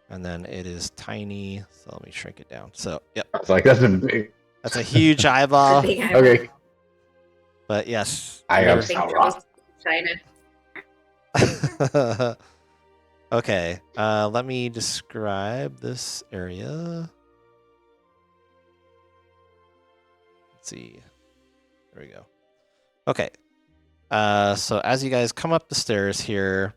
Speaker 1: And then it is tiny, so let me shrink it down. So, yep.
Speaker 4: I was like, that's a big.
Speaker 1: That's a huge eyeball.
Speaker 2: Big eyeball.
Speaker 4: Okay.
Speaker 1: But yes.
Speaker 4: I am
Speaker 2: Big
Speaker 4: so
Speaker 2: trouble,
Speaker 4: wrong.
Speaker 2: China.
Speaker 1: Okay, let me describe this area. Let's see. There we go. Okay. So as you guys come up the stairs here,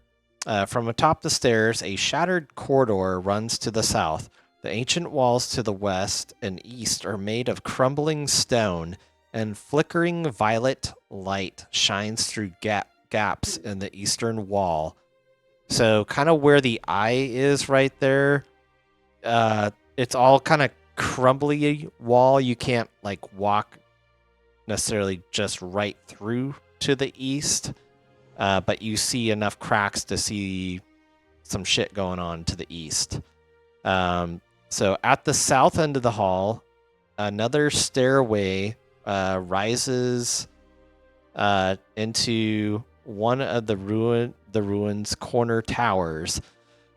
Speaker 1: from atop the stairs, a shattered corridor runs to the south. The ancient walls to the west and east are made of crumbling stone, and flickering violet light shines through gaps in the eastern wall. So kind of where the eye is right there, it's all kind of crumbly wall. You can't like walk necessarily just right through to the east, but you see enough cracks to see some shit going on to the east. So at the south end of the hall, another stairway rises into one of the ruins' corner towers.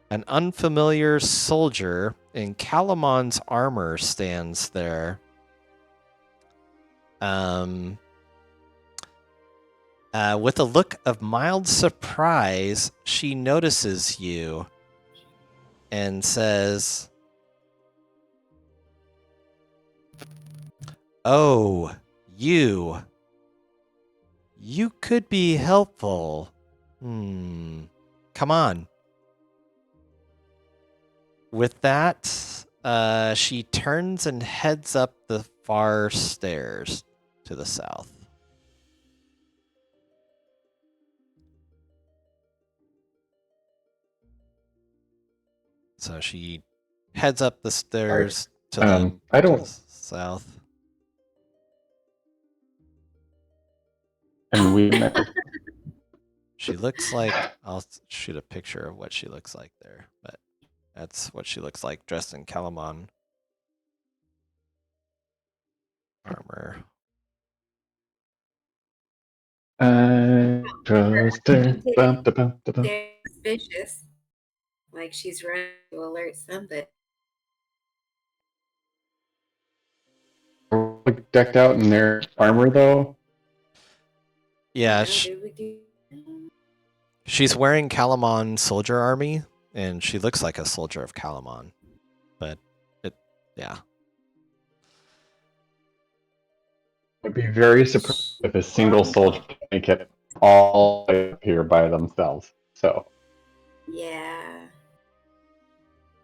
Speaker 1: An unfamiliar soldier in Calamon's armor stands there. With a look of mild surprise, she notices you and says, "Oh, you. You could be helpful. Come on." With that, she turns and heads up the far stairs to the south. So she heads up the stairs to the
Speaker 4: I don't.
Speaker 1: south.
Speaker 4: And we.
Speaker 1: She looks like, I'll shoot a picture of what she looks like there, but that's what she looks like dressed in Calamon armor.
Speaker 4: I trust her. Bum, da, bum, da, bum.
Speaker 2: They're suspicious. Like she's running to alert somebody.
Speaker 4: Like, decked out in their armor, though.
Speaker 1: Yeah,
Speaker 2: Did we do?
Speaker 1: she's wearing Calamon soldier army, and she looks like a soldier of Calamon. But yeah.
Speaker 4: I'd be very surprised if a single soldier can make it all the way up here by themselves. So.
Speaker 2: Yeah.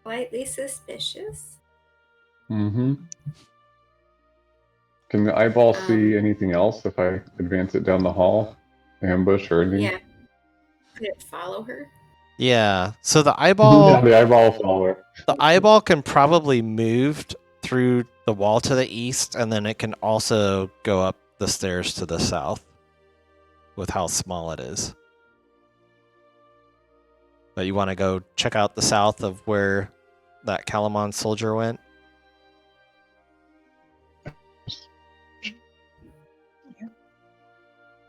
Speaker 2: Slightly suspicious.
Speaker 4: Mm-hmm. Can the eyeball see anything else if I advance it down the hall? Ambush or anything?
Speaker 2: Yeah. Could it follow her?
Speaker 1: Yeah. So the eyeball
Speaker 4: Yeah, the eyeball follower.
Speaker 1: the eyeball can probably move through the wall to the east, and then it can also go up the stairs to the south with how small it is. But you want to go check out the south of where that Calamon soldier went?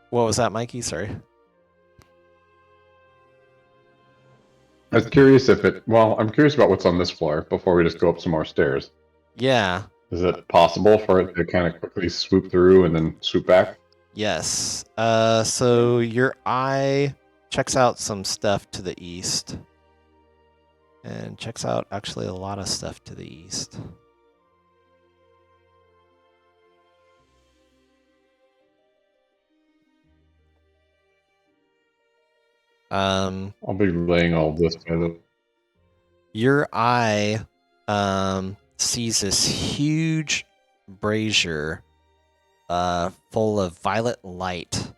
Speaker 1: What was that, Mikey? Sorry.
Speaker 4: I was curious if it. Well, I'm curious about what's on this floor before we just go up some more stairs.
Speaker 1: Yeah.
Speaker 4: Is it possible for it to kind of quickly swoop through and then swoop back?
Speaker 1: Yes. So your eye checks out some stuff to the east. And checks out actually a lot of stuff to the east.
Speaker 4: I'll be relaying all this by the.
Speaker 1: Your eye sees this huge brazier full of violet light.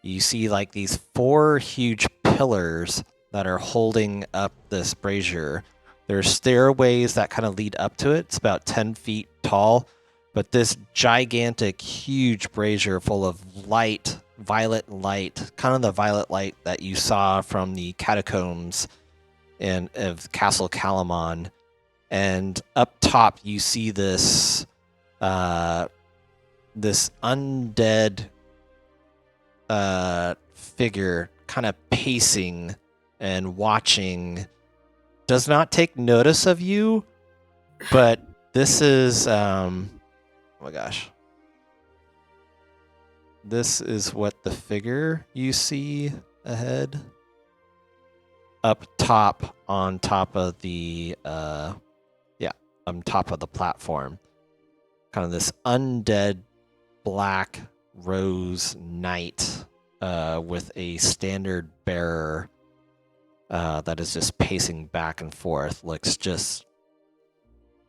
Speaker 1: You see like these 4 huge pillars that are holding up this brazier. There's stairways that kind of lead up to it. It's about 10 feet tall, but this gigantic, huge brazier full of light, violet light, kind of the violet light that you saw from the catacombs of Castle Calamon. And up top, you see this this undead figure kind of pacing and watching. Does not take notice of you, but this is oh my gosh. This is what the figure you see ahead. Up top, on top of the on top of the platform. Kind of this undead black rose knight with a standard bearer that is just pacing back and forth.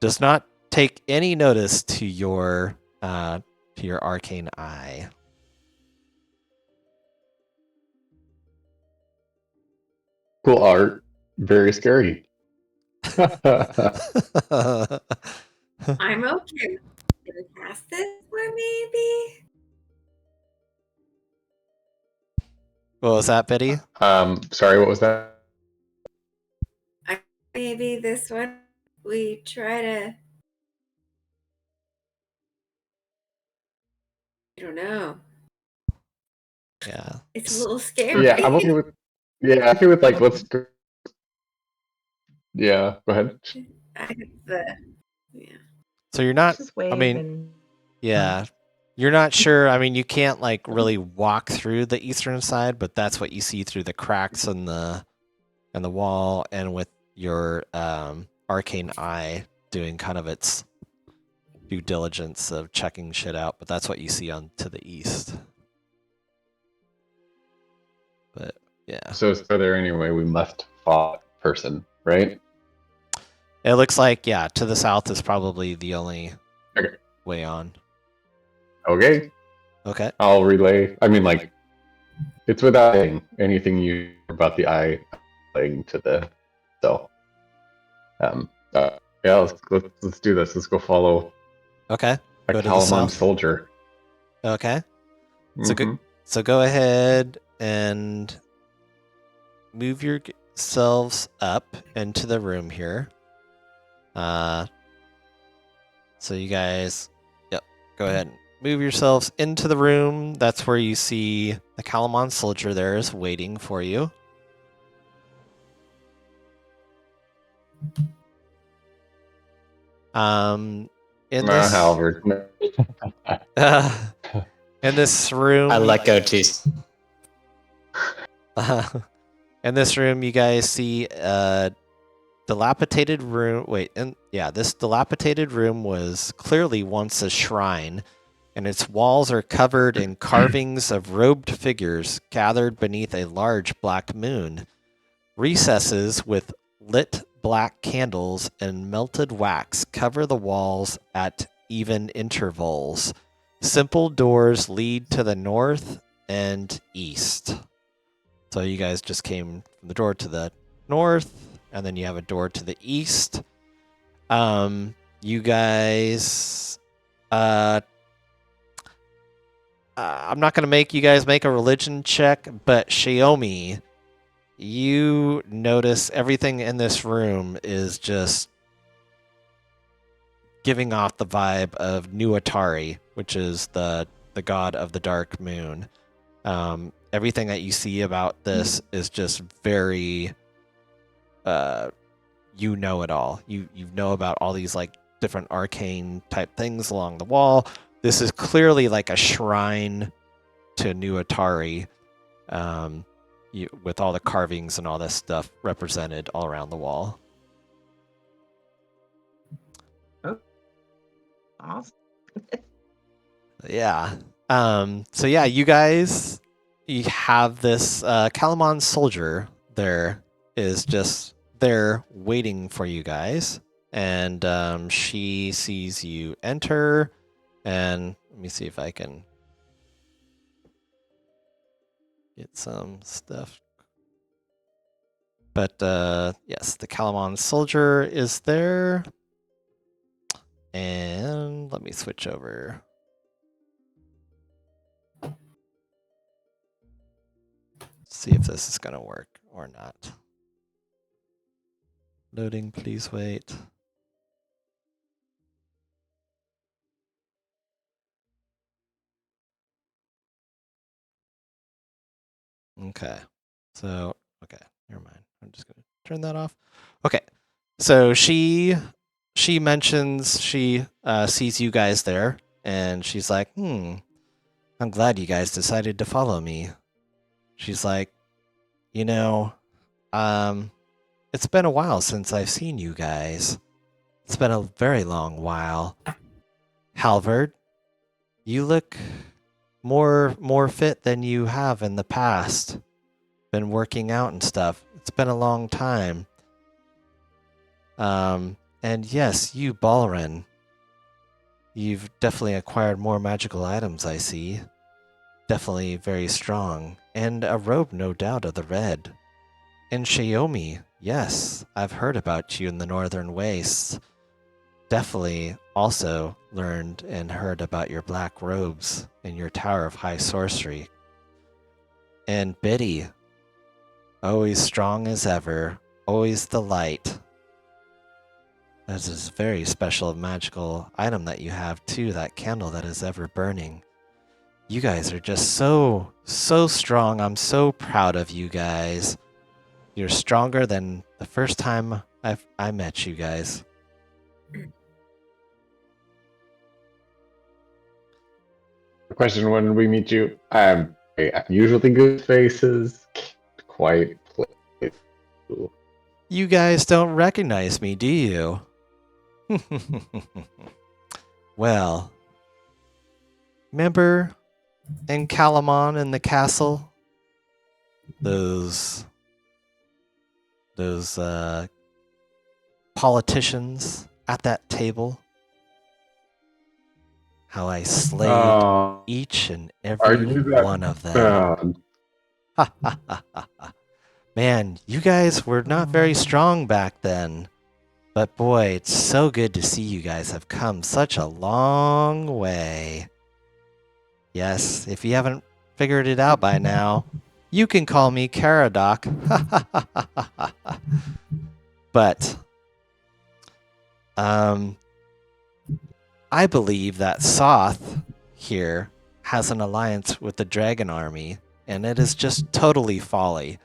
Speaker 1: Does not take any notice to your arcane eye.
Speaker 4: Cool art. Very scary.
Speaker 2: I'm okay. Can we pass this one, maybe?
Speaker 1: What was that, Betty?
Speaker 4: Sorry, what was that?
Speaker 2: Maybe this one we try to I don't know.
Speaker 1: Yeah.
Speaker 2: It's a little scary.
Speaker 4: Yeah, I'm okay with. Yeah, I'm okay with like let's go. Yeah, go ahead.
Speaker 2: Yeah.
Speaker 1: So you're not.
Speaker 3: Just
Speaker 1: I
Speaker 3: wave
Speaker 1: mean,
Speaker 3: and
Speaker 1: yeah. You're not sure. I mean, you can't like really walk through the eastern side, but that's what you see through the cracks in the wall, and with your arcane eye doing kind of its due diligence of checking shit out. But that's what you see on to the east. But yeah,
Speaker 4: So it's there anyway. We must follow that person, right?
Speaker 1: it looks like to the south is probably the only
Speaker 4: Okay.
Speaker 1: way on.
Speaker 4: Okay.
Speaker 1: Okay.
Speaker 4: I'll relay. I mean, like, it's without saying anything you about the eye playing to the. So, yeah, let's do this. Let's go follow
Speaker 1: Okay.
Speaker 4: a
Speaker 1: Go to the
Speaker 4: Kalamon
Speaker 1: south.
Speaker 4: soldier.
Speaker 1: Okay. So
Speaker 4: Mhm.
Speaker 1: So go ahead and move yourselves up into the room here. So you guys, go ahead and move yourselves into the room. That's where you see the Kalamon soldier there is waiting for you. In this,
Speaker 4: Halvard.
Speaker 1: in this room,
Speaker 5: I like OTs.
Speaker 1: in this room, you guys see a dilapidated room. This dilapidated room was clearly once a shrine, and its walls are covered in carvings of robed figures gathered beneath a large black moon. Recesses with lit black candles and melted wax cover the walls at even intervals. Simple doors lead to the north and east. So you guys just came from the door to the north, and then you have a door to the east. You guys, I'm not gonna make you guys make a religion check, but Xiaomi, you notice everything in this room is just giving off the vibe of Nuatari, which is the god of the dark moon. Everything that you see about this is just very, you know it all. You know about all these like different arcane type things along the wall. This is clearly like a shrine to Nuatari, with all the carvings and all this stuff represented all around the wall.
Speaker 3: awesome.
Speaker 1: Yeah. So yeah, you guys, you have this Kalamon soldier there is just there waiting for you guys, and she sees you enter, and let me see if I can get some stuff. But yes, the Kalamon soldier is there, and let me switch over. See if this is gonna work or not. Loading, please wait. Okay. So, okay, never mind. I'm just gonna turn that off. Okay. So she mentions she sees you guys there, and she's like, I'm glad you guys decided to follow me. She's like, you know, it's been a while since I've seen you guys. It's been a very long while. Halvard, you look more fit than you have in the past. Been working out and stuff. It's been a long time. And yes, you, Balrin. You've definitely acquired more magical items, I see. Definitely very strong. And a robe, no doubt, of the red. And Xiaomi, yes, I've heard about you in the northern wastes. Definitely also learned and heard about your black robes in your Tower of High Sorcery. And Biddy, always strong as ever, always the light. That is a very special magical item that you have too, that candle that is ever burning. You guys are just so strong. I'm so proud of you guys. You're stronger than the first time I met you guys.
Speaker 4: The question when we meet you, I'm usually good faces. Can't quite play.
Speaker 1: You guys don't recognize me, do you? Well, remember in Calamon in the castle? Those politicians at that table? How I slayed
Speaker 4: Oh,
Speaker 1: each and
Speaker 4: are
Speaker 1: every
Speaker 4: you that?
Speaker 1: one of them. Man, you guys were not very strong back then. But boy, it's so good to see you guys have come such a long way. Yes, if you haven't figured it out by now, you can call me Caradoc. But I believe that Soth here has an alliance with the Dragon Army, and it is just totally folly.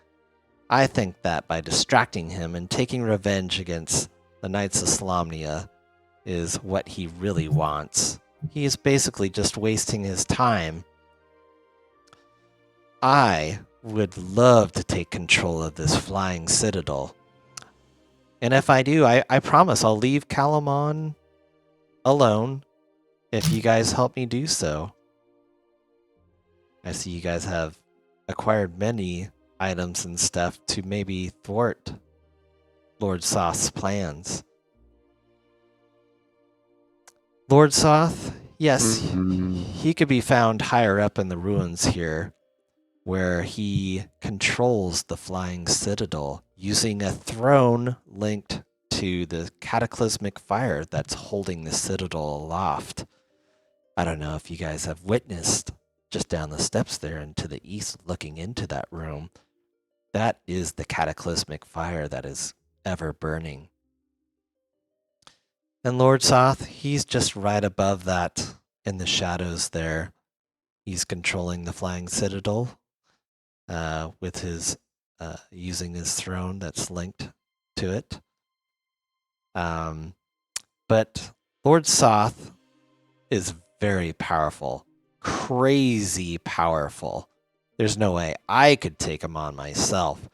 Speaker 1: I think that by distracting him and taking revenge against the Knights of Slomnia is what he really wants. He is basically just wasting his time. I would love to take control of this flying citadel. And if I do, I promise I'll leave Calamon alone if you guys help me do so. I see you guys have acquired many items and stuff to maybe thwart Lord Soth's plans. Lord Soth, yes, he could be found higher up in the ruins here, where he controls the flying citadel using a throne linked to the cataclysmic fire that's holding the citadel aloft. I don't know if you guys have witnessed just down the steps there and to the east looking into that room. That is the cataclysmic fire that is ever burning. And Lord Soth, he's just right above that in the shadows there. He's controlling the flying citadel with his using his throne that's linked to it. But Lord Soth is very powerful, crazy powerful. There's no way I could take him on myself.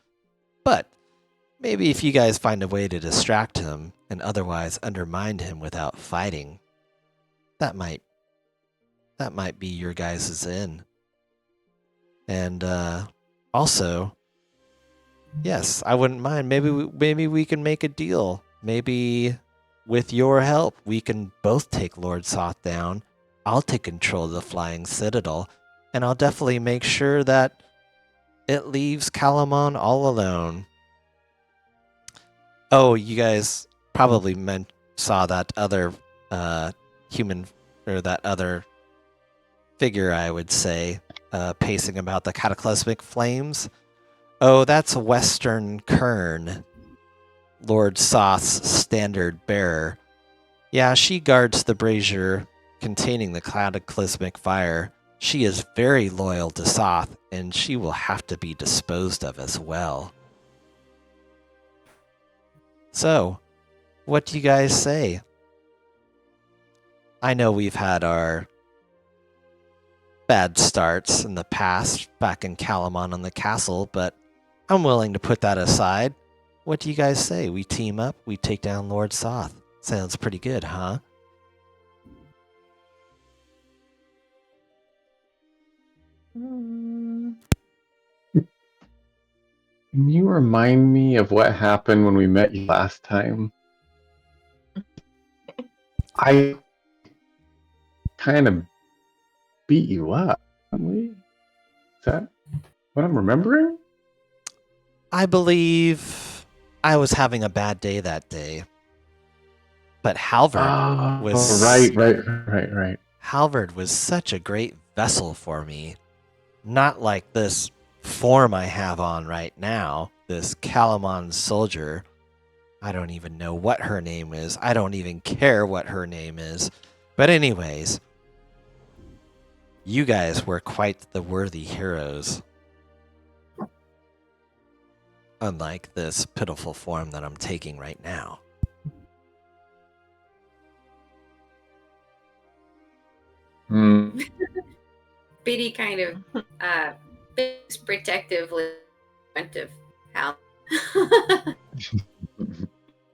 Speaker 1: But maybe if you guys find a way to distract him and otherwise undermine him without fighting, that might be your guys' in. And also, yes, I wouldn't mind. Maybe we can make a deal. Maybe with your help, we can both take Lord Soth down. I'll take control of the flying citadel, and I'll definitely make sure that it leaves Calamon all alone. Oh, you guys probably saw that other human, or that other figure, I would say, pacing about the cataclysmic flames. Oh, that's Western Kern, Lord Soth's standard bearer. Yeah, she guards the brazier containing the cataclysmic fire. She is very loyal to Soth, and she will have to be disposed of as well. So, what do you guys say? I know we've had our bad starts in the past, back in Calamon on the castle, but I'm willing to put that aside. What do you guys say? We team up, we take down Lord Soth. Sounds pretty good, huh?
Speaker 4: Can you remind me of what happened when we met you last time? I kind of beat you up, didn't we? Is that what I'm remembering?
Speaker 1: I believe I was having a bad day that day. But Halvard was
Speaker 4: right.
Speaker 1: Halvard was such a great vessel for me. Not like this form I have on right now, this Calamon soldier. I don't even know what her name is. I don't even care what her name is. But anyways, You guys were quite the worthy heroes. Unlike this pitiful form that I'm taking right now.
Speaker 4: Hmm.
Speaker 2: Biddy kind of thinks protectively of Hal.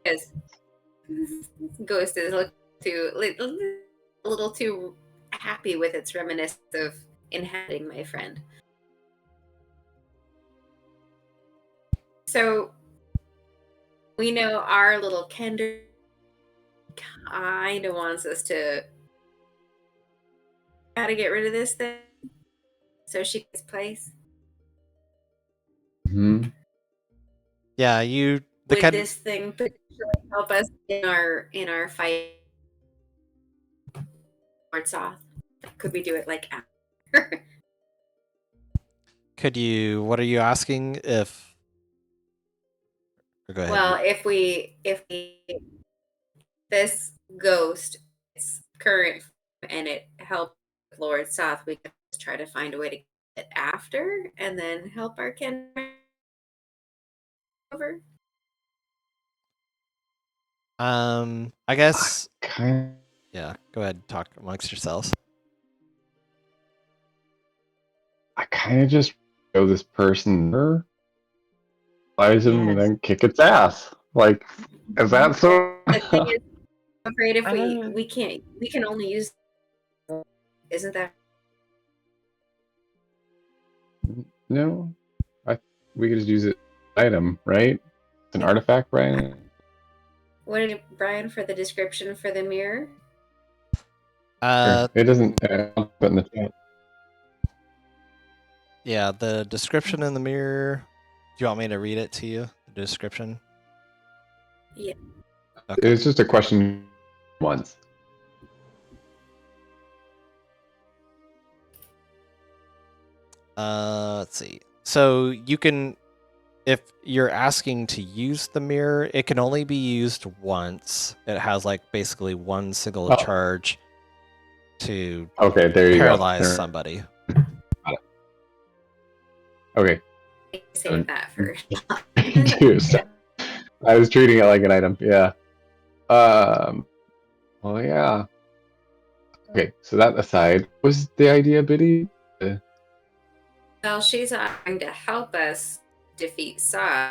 Speaker 2: Because Ghost is a little too happy with its reminiscence of inhabiting my friend. So we know our little Kender kind of wants us to gotta get rid of this thing so she gets place.
Speaker 4: Hmm.
Speaker 1: Yeah, you the
Speaker 2: Would
Speaker 1: kind
Speaker 2: this thing potentially help us in our fight Lord Soth? Could we do it like after?
Speaker 1: could you what are you asking if go ahead.
Speaker 2: Well, if we this ghost is current and it helped Lord Soth, we could try to find a way to get it after and then help our kin over.
Speaker 1: I guess
Speaker 4: Kind
Speaker 1: yeah, go ahead and talk amongst yourselves.
Speaker 4: I kind of just show this person her, flies him, and
Speaker 3: Yes.
Speaker 4: then kick its ass. Like, is that so?
Speaker 2: The thing is, I'm afraid if
Speaker 3: Uh.
Speaker 2: we can only use, isn't that
Speaker 4: No, we could just use it item, right? It's an artifact, right?
Speaker 2: what did it, Brian, for the description for the mirror?
Speaker 1: Uh
Speaker 4: It doesn't put in the chat.
Speaker 1: yeah, the description in the mirror. Do you want me to read it to you? The description?
Speaker 2: Yeah.
Speaker 1: Okay.
Speaker 4: It's just a question once.
Speaker 1: Let's see. So you can, if you're asking to use the mirror, it can only be used once. It has like basically one single
Speaker 4: Oh.
Speaker 1: charge to
Speaker 4: Okay, there you
Speaker 1: paralyze
Speaker 4: go.
Speaker 1: somebody.
Speaker 4: Okay.
Speaker 2: Save that first.
Speaker 4: Confused. I was treating it like an item. Yeah. Well, yeah. Okay. So that aside, was the idea, Biddy?
Speaker 2: Well, she's offering to help us defeat Saw,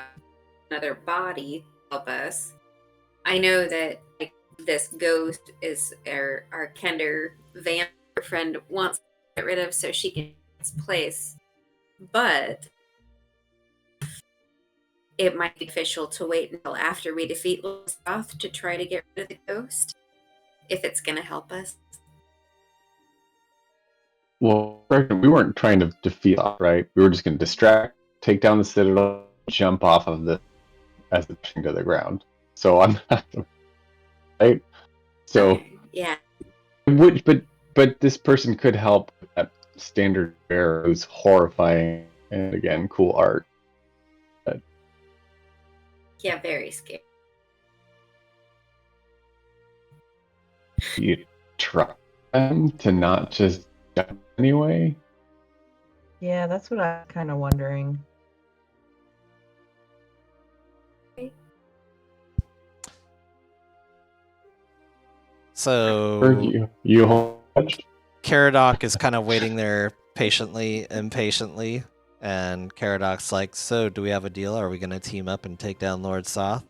Speaker 2: another body to help us. I know that like, this ghost is our Kender vampire friend wants to get rid of so she can get its place. But it might be beneficial to wait until after we defeat Soth to try to get rid of the ghost. If it's gonna help us.
Speaker 4: Well, we weren't trying to defeat, right? We were just going to distract, take down the citadel, jump off of the as the pushing to the ground. So I'm not right. So
Speaker 2: Okay, yeah.
Speaker 4: which, but this person could help with that standard bear who's horrifying and again cool art.
Speaker 2: Yeah, very scary.
Speaker 4: You try them to not just jump anyway.
Speaker 3: Yeah, that's what I'm kind of wondering.
Speaker 1: So
Speaker 4: Or you hold.
Speaker 1: Caradoc is kind of waiting there patiently, impatiently, and Caradoc's like, "So, do we have a deal? Are we going to team up and take down Lord Soth?"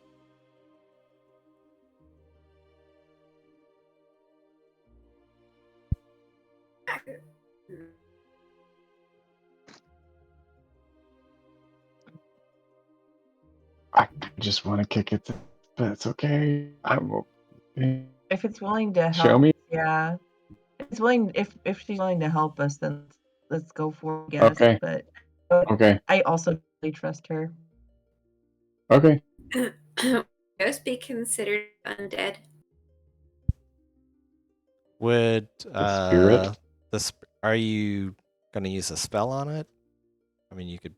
Speaker 4: I just want to kick it, but it's okay.
Speaker 3: If it's willing to help,
Speaker 4: Show me.
Speaker 3: yeah. If it's willing, if she's willing to help us, then let's go for it, I guess.
Speaker 4: Okay.
Speaker 3: But
Speaker 4: Okay.
Speaker 3: I also really trust her.
Speaker 4: Okay.
Speaker 2: Ghost be considered undead?
Speaker 1: Would
Speaker 4: spirit?
Speaker 1: are you going to use a spell on it? I mean, you could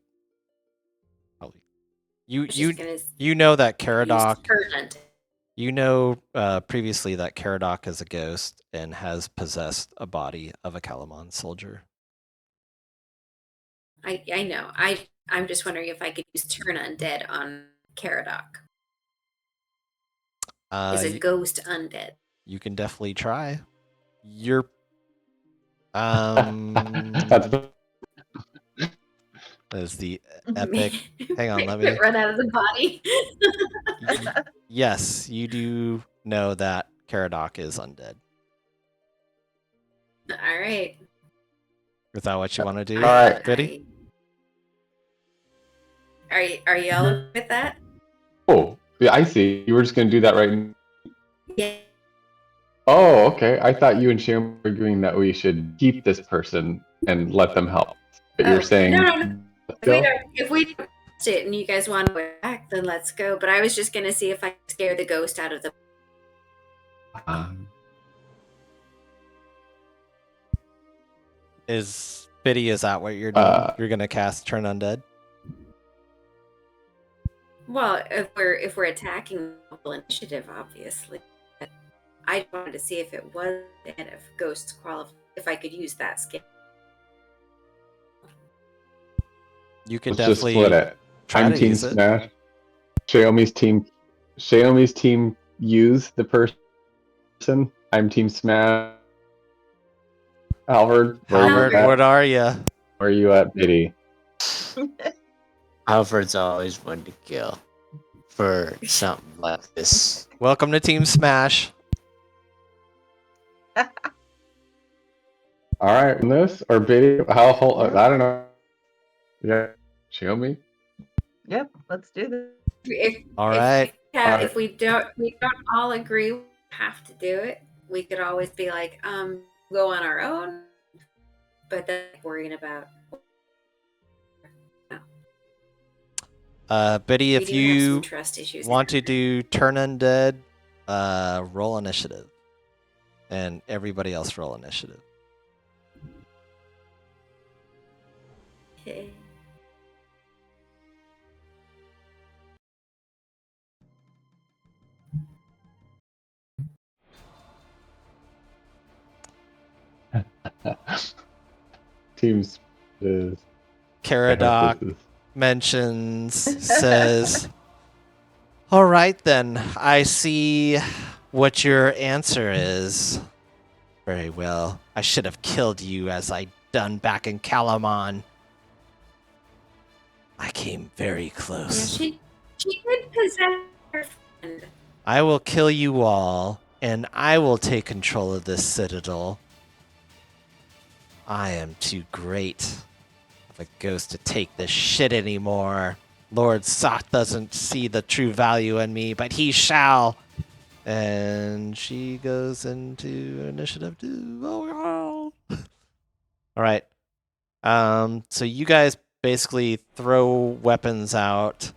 Speaker 1: probably. You know that
Speaker 2: Use
Speaker 1: Caradoc.
Speaker 2: her undead.
Speaker 1: You know previously that Caradoc is a ghost and has possessed a body of a Calamon soldier.
Speaker 2: I know. I'm just wondering if I could use turn undead on Caradoc. Is a ghost undead?
Speaker 1: You can definitely try. You're
Speaker 4: That's
Speaker 1: is the epic. Hang on, let me.
Speaker 2: Run out of the body.
Speaker 1: Yes, you do know that Caradoc is undead.
Speaker 2: All right.
Speaker 1: Is that what you want to do,
Speaker 4: All right.
Speaker 1: Biddy?
Speaker 2: Are y'all okay with that?
Speaker 4: Oh, yeah, I see. You were just gonna do that right now.
Speaker 2: Yeah.
Speaker 4: Oh, okay. I thought you and Sham were agreeing that we should keep this person and let them help. But you're saying
Speaker 2: no.
Speaker 4: go?
Speaker 2: If we don't it and you guys want to go back, then let's go. But I was just gonna see if I could scare the ghost out of the.
Speaker 1: Is Biddy? Is that what you're doing? You're gonna cast Turn Undead?
Speaker 2: Well, if we're attacking initiative, obviously. But I wanted to see if it was and if ghosts qualify, if I could use that skill.
Speaker 1: You can
Speaker 4: Let's just
Speaker 1: definitely
Speaker 4: split it.
Speaker 1: try
Speaker 4: I'm
Speaker 1: to
Speaker 4: Team
Speaker 1: use it.
Speaker 4: Smash. Xiaomi's team use the person. I'm Team Smash. Halvard,
Speaker 1: Halvard, what are you?
Speaker 4: Where are you at, Biddy?
Speaker 5: Alfred's always one to kill for something like this.
Speaker 1: Welcome to Team Smash.
Speaker 4: All right, on this or Biddy? I don't know. Yeah, Xiaomi.
Speaker 3: Yep, let's do this.
Speaker 2: If we don't all agree we have to do it, we could always be like, go on our own. But then worrying about
Speaker 1: Biddy, if you
Speaker 2: trust issues
Speaker 1: want to do Turn Undead, roll initiative. And everybody else roll initiative.
Speaker 2: Okay.
Speaker 4: Teams is
Speaker 1: Caradoc says, all right then, I see what your answer is. Very well. I should have killed you as I done back in Calamon. I came very close.
Speaker 2: Yeah, she did possess her friend.
Speaker 1: I will kill you all, and I will take control of this citadel. I am too great of a ghost to take this shit anymore. Lord Soth doesn't see the true value in me, but he shall. And she goes into initiative 2. Oh, wow. All right. So you guys basically throw weapons out.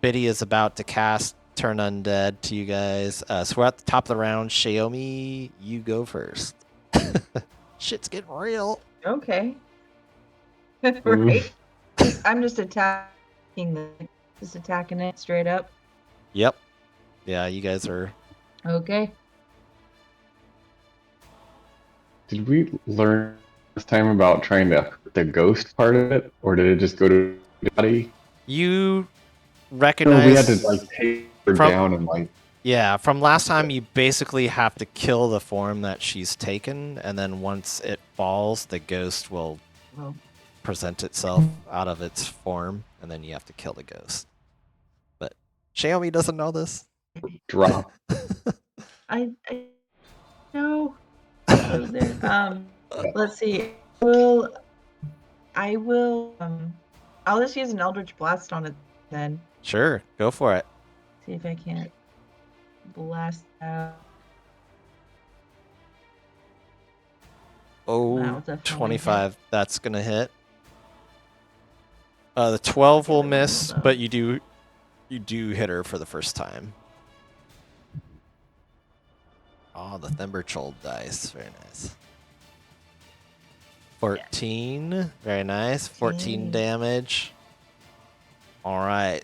Speaker 1: Biddy is about to cast Turn Undead to you guys. So we're at the top of the round. Xiaomi, you go first. Shit's getting real.
Speaker 3: Okay. Right? I'm just attacking it straight up.
Speaker 1: Yep. Yeah, you guys are.
Speaker 3: Okay.
Speaker 4: Did we learn this time about trying to hurt the ghost part of it, or did it just go to the body?
Speaker 1: You recognize.
Speaker 4: No, we had to like take her down and like.
Speaker 1: Yeah, from last time, you basically have to kill the form that she's taken, and then once it falls, the ghost will present itself out of its form, and then you have to kill the ghost. But Xiaomi doesn't know this.
Speaker 4: Drop.
Speaker 3: I know. Let's see. I'll just use an Eldritch Blast on it then.
Speaker 1: Sure, go for it.
Speaker 3: See if I can't blast out.
Speaker 1: Oh, 25. That's going to hit. The 12 will miss, but you do hit her for the first time. Oh, the Thimberchold dice. Very nice. 14. Very nice. 14 damage. All right.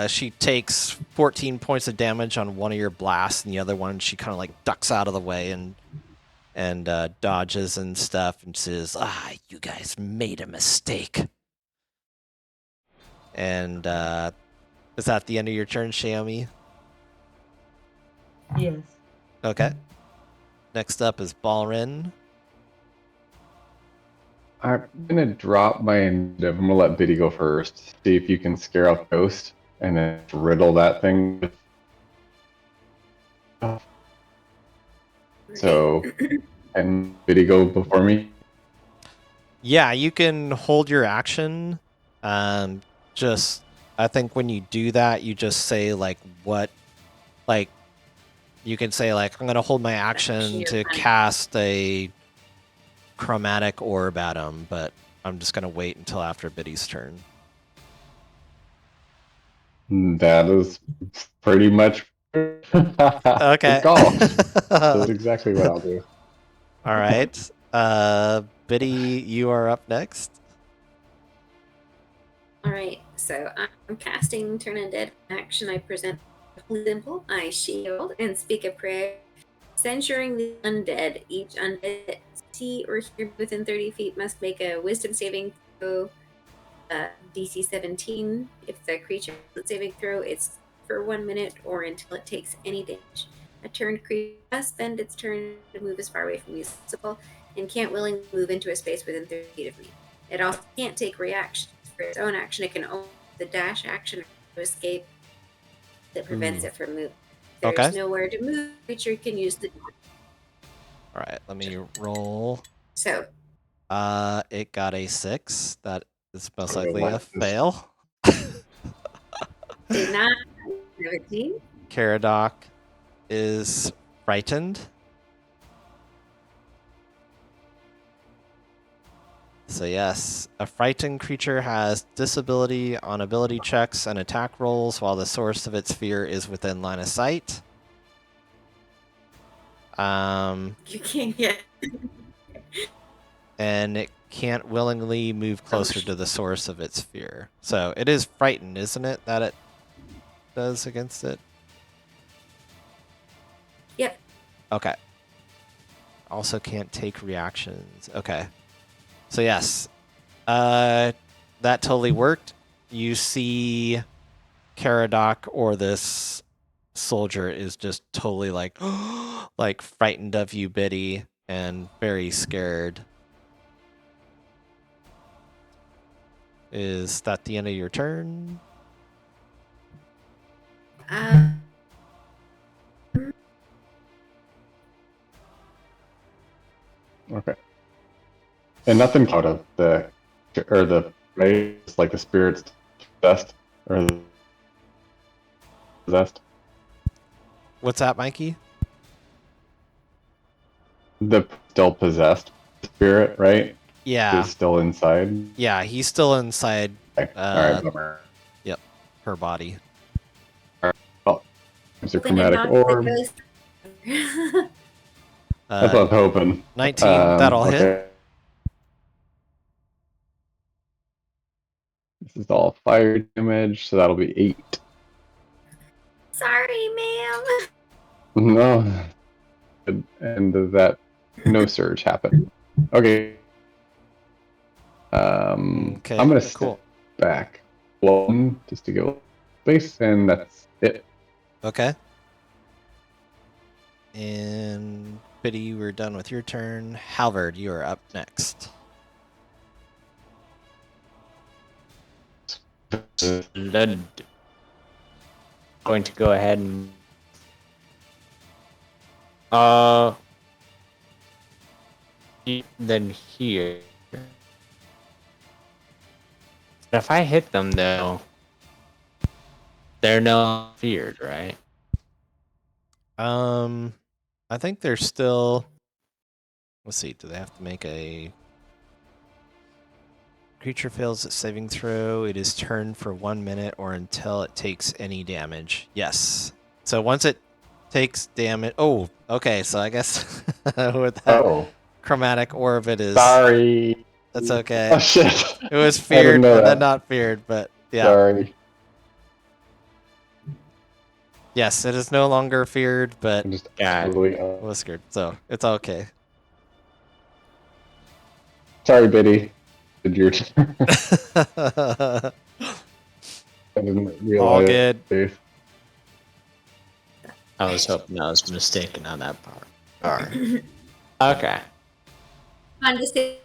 Speaker 1: She takes 14 points of damage on one of your blasts, and the other one she kind of like ducks out of the way and dodges and stuff, and says, you guys made a mistake. And is that the end of your turn, Xiaomi?
Speaker 3: Yes.
Speaker 1: Okay. Next up is Balrin.
Speaker 4: I'm gonna drop my initiative. I'm gonna let Biddy go first. See if you can scare off Ghost, and then riddle that thing with. So, and Biddy go before me.
Speaker 1: Yeah, you can hold your action. Just I think when you do that, you just say like what, like you can say like I'm gonna hold my action to cast a chromatic orb at him, but I'm just gonna wait until after Biddy's turn.
Speaker 4: That is pretty much.
Speaker 1: Okay.
Speaker 4: Good call. That's exactly what I'll do.
Speaker 1: All right. Biddy, you are up next.
Speaker 2: Alright, so I'm casting Turn Undead action. I present a holy symbol, I shield, and speak a prayer, censuring the undead. Each undead see or hear within 30 feet must make a wisdom saving throw, DC 17. If the creature is saving throw, it's for 1 minute or until it takes any damage. A turned creature must spend its turn to move as far away from the symbol and can't willingly move into a space within 30 feet of me. It also can't take reaction. For its own action, it can only the dash action to escape that prevents it from moving. There's
Speaker 1: Okay.
Speaker 2: nowhere to move. The creature can use the.
Speaker 1: All right, let me roll.
Speaker 2: So,
Speaker 1: It got a 6. That is most
Speaker 4: Okay,
Speaker 1: likely
Speaker 4: what
Speaker 1: a
Speaker 4: is-
Speaker 1: fail.
Speaker 2: did not 17.
Speaker 1: Caradoc is frightened. So yes, a frightened creature has disability on ability checks and attack rolls while the source of its fear is within line of sight.
Speaker 2: You can't get.
Speaker 1: And it can't willingly move closer to the source of its fear. So it is frightened, isn't it, that it does against it?
Speaker 2: Yep.
Speaker 1: Okay. Also can't take reactions. Okay. So yes, that totally worked. You see Caradoc or this soldier is just totally like like frightened of you, Biddy, and very scared. Is that the end of your turn?
Speaker 4: Okay. And nothing out of the right? It's like the spirit's possessed or possessed.
Speaker 1: What's that, Mikey?
Speaker 4: The still possessed spirit, right?
Speaker 1: Yeah.
Speaker 4: Is still inside.
Speaker 1: Yeah, he's still inside
Speaker 4: Okay. All right, bummer.
Speaker 1: her body.
Speaker 4: Well, it's a
Speaker 2: Open and
Speaker 4: chromatic
Speaker 2: knock
Speaker 4: orb.
Speaker 2: that goes.
Speaker 4: That's what I was hoping.
Speaker 1: 19, that'll hit.
Speaker 4: Okay. This is all fire damage, so that'll be 8.
Speaker 2: Sorry, ma'am.
Speaker 4: No. And does that no surge happen? Okay.
Speaker 1: Okay,
Speaker 4: I'm gonna
Speaker 1: cool.
Speaker 4: step back one just to go space, and that's it.
Speaker 1: Okay. And Biddy, we're done with your turn. Halvard, you are up next.
Speaker 5: Blood. Going to go ahead and then here. If I hit them though, they're not feared, right?
Speaker 1: I think they're still. Let's see. Do they have to make a creature fails its saving throw? It is turned for 1 minute or until it takes any damage. Yes. So once it takes damage. Oh, okay. So I guess with that chromatic orb, it is.
Speaker 4: Sorry.
Speaker 1: That's okay.
Speaker 4: Oh shit.
Speaker 1: It was
Speaker 4: I didn't
Speaker 1: feared
Speaker 4: know
Speaker 1: and then
Speaker 4: that.
Speaker 1: not feared, but yeah.
Speaker 4: Sorry.
Speaker 1: Yes, it is no longer feared, but
Speaker 4: I'm just
Speaker 5: God.
Speaker 4: totally.
Speaker 1: whiskered, so it's okay.
Speaker 4: Sorry, Biddy. Did your turn? I didn't
Speaker 1: All
Speaker 4: realize.
Speaker 1: good.
Speaker 5: I was hoping I was mistaken on that part. Alright. Okay.
Speaker 2: Fun to see.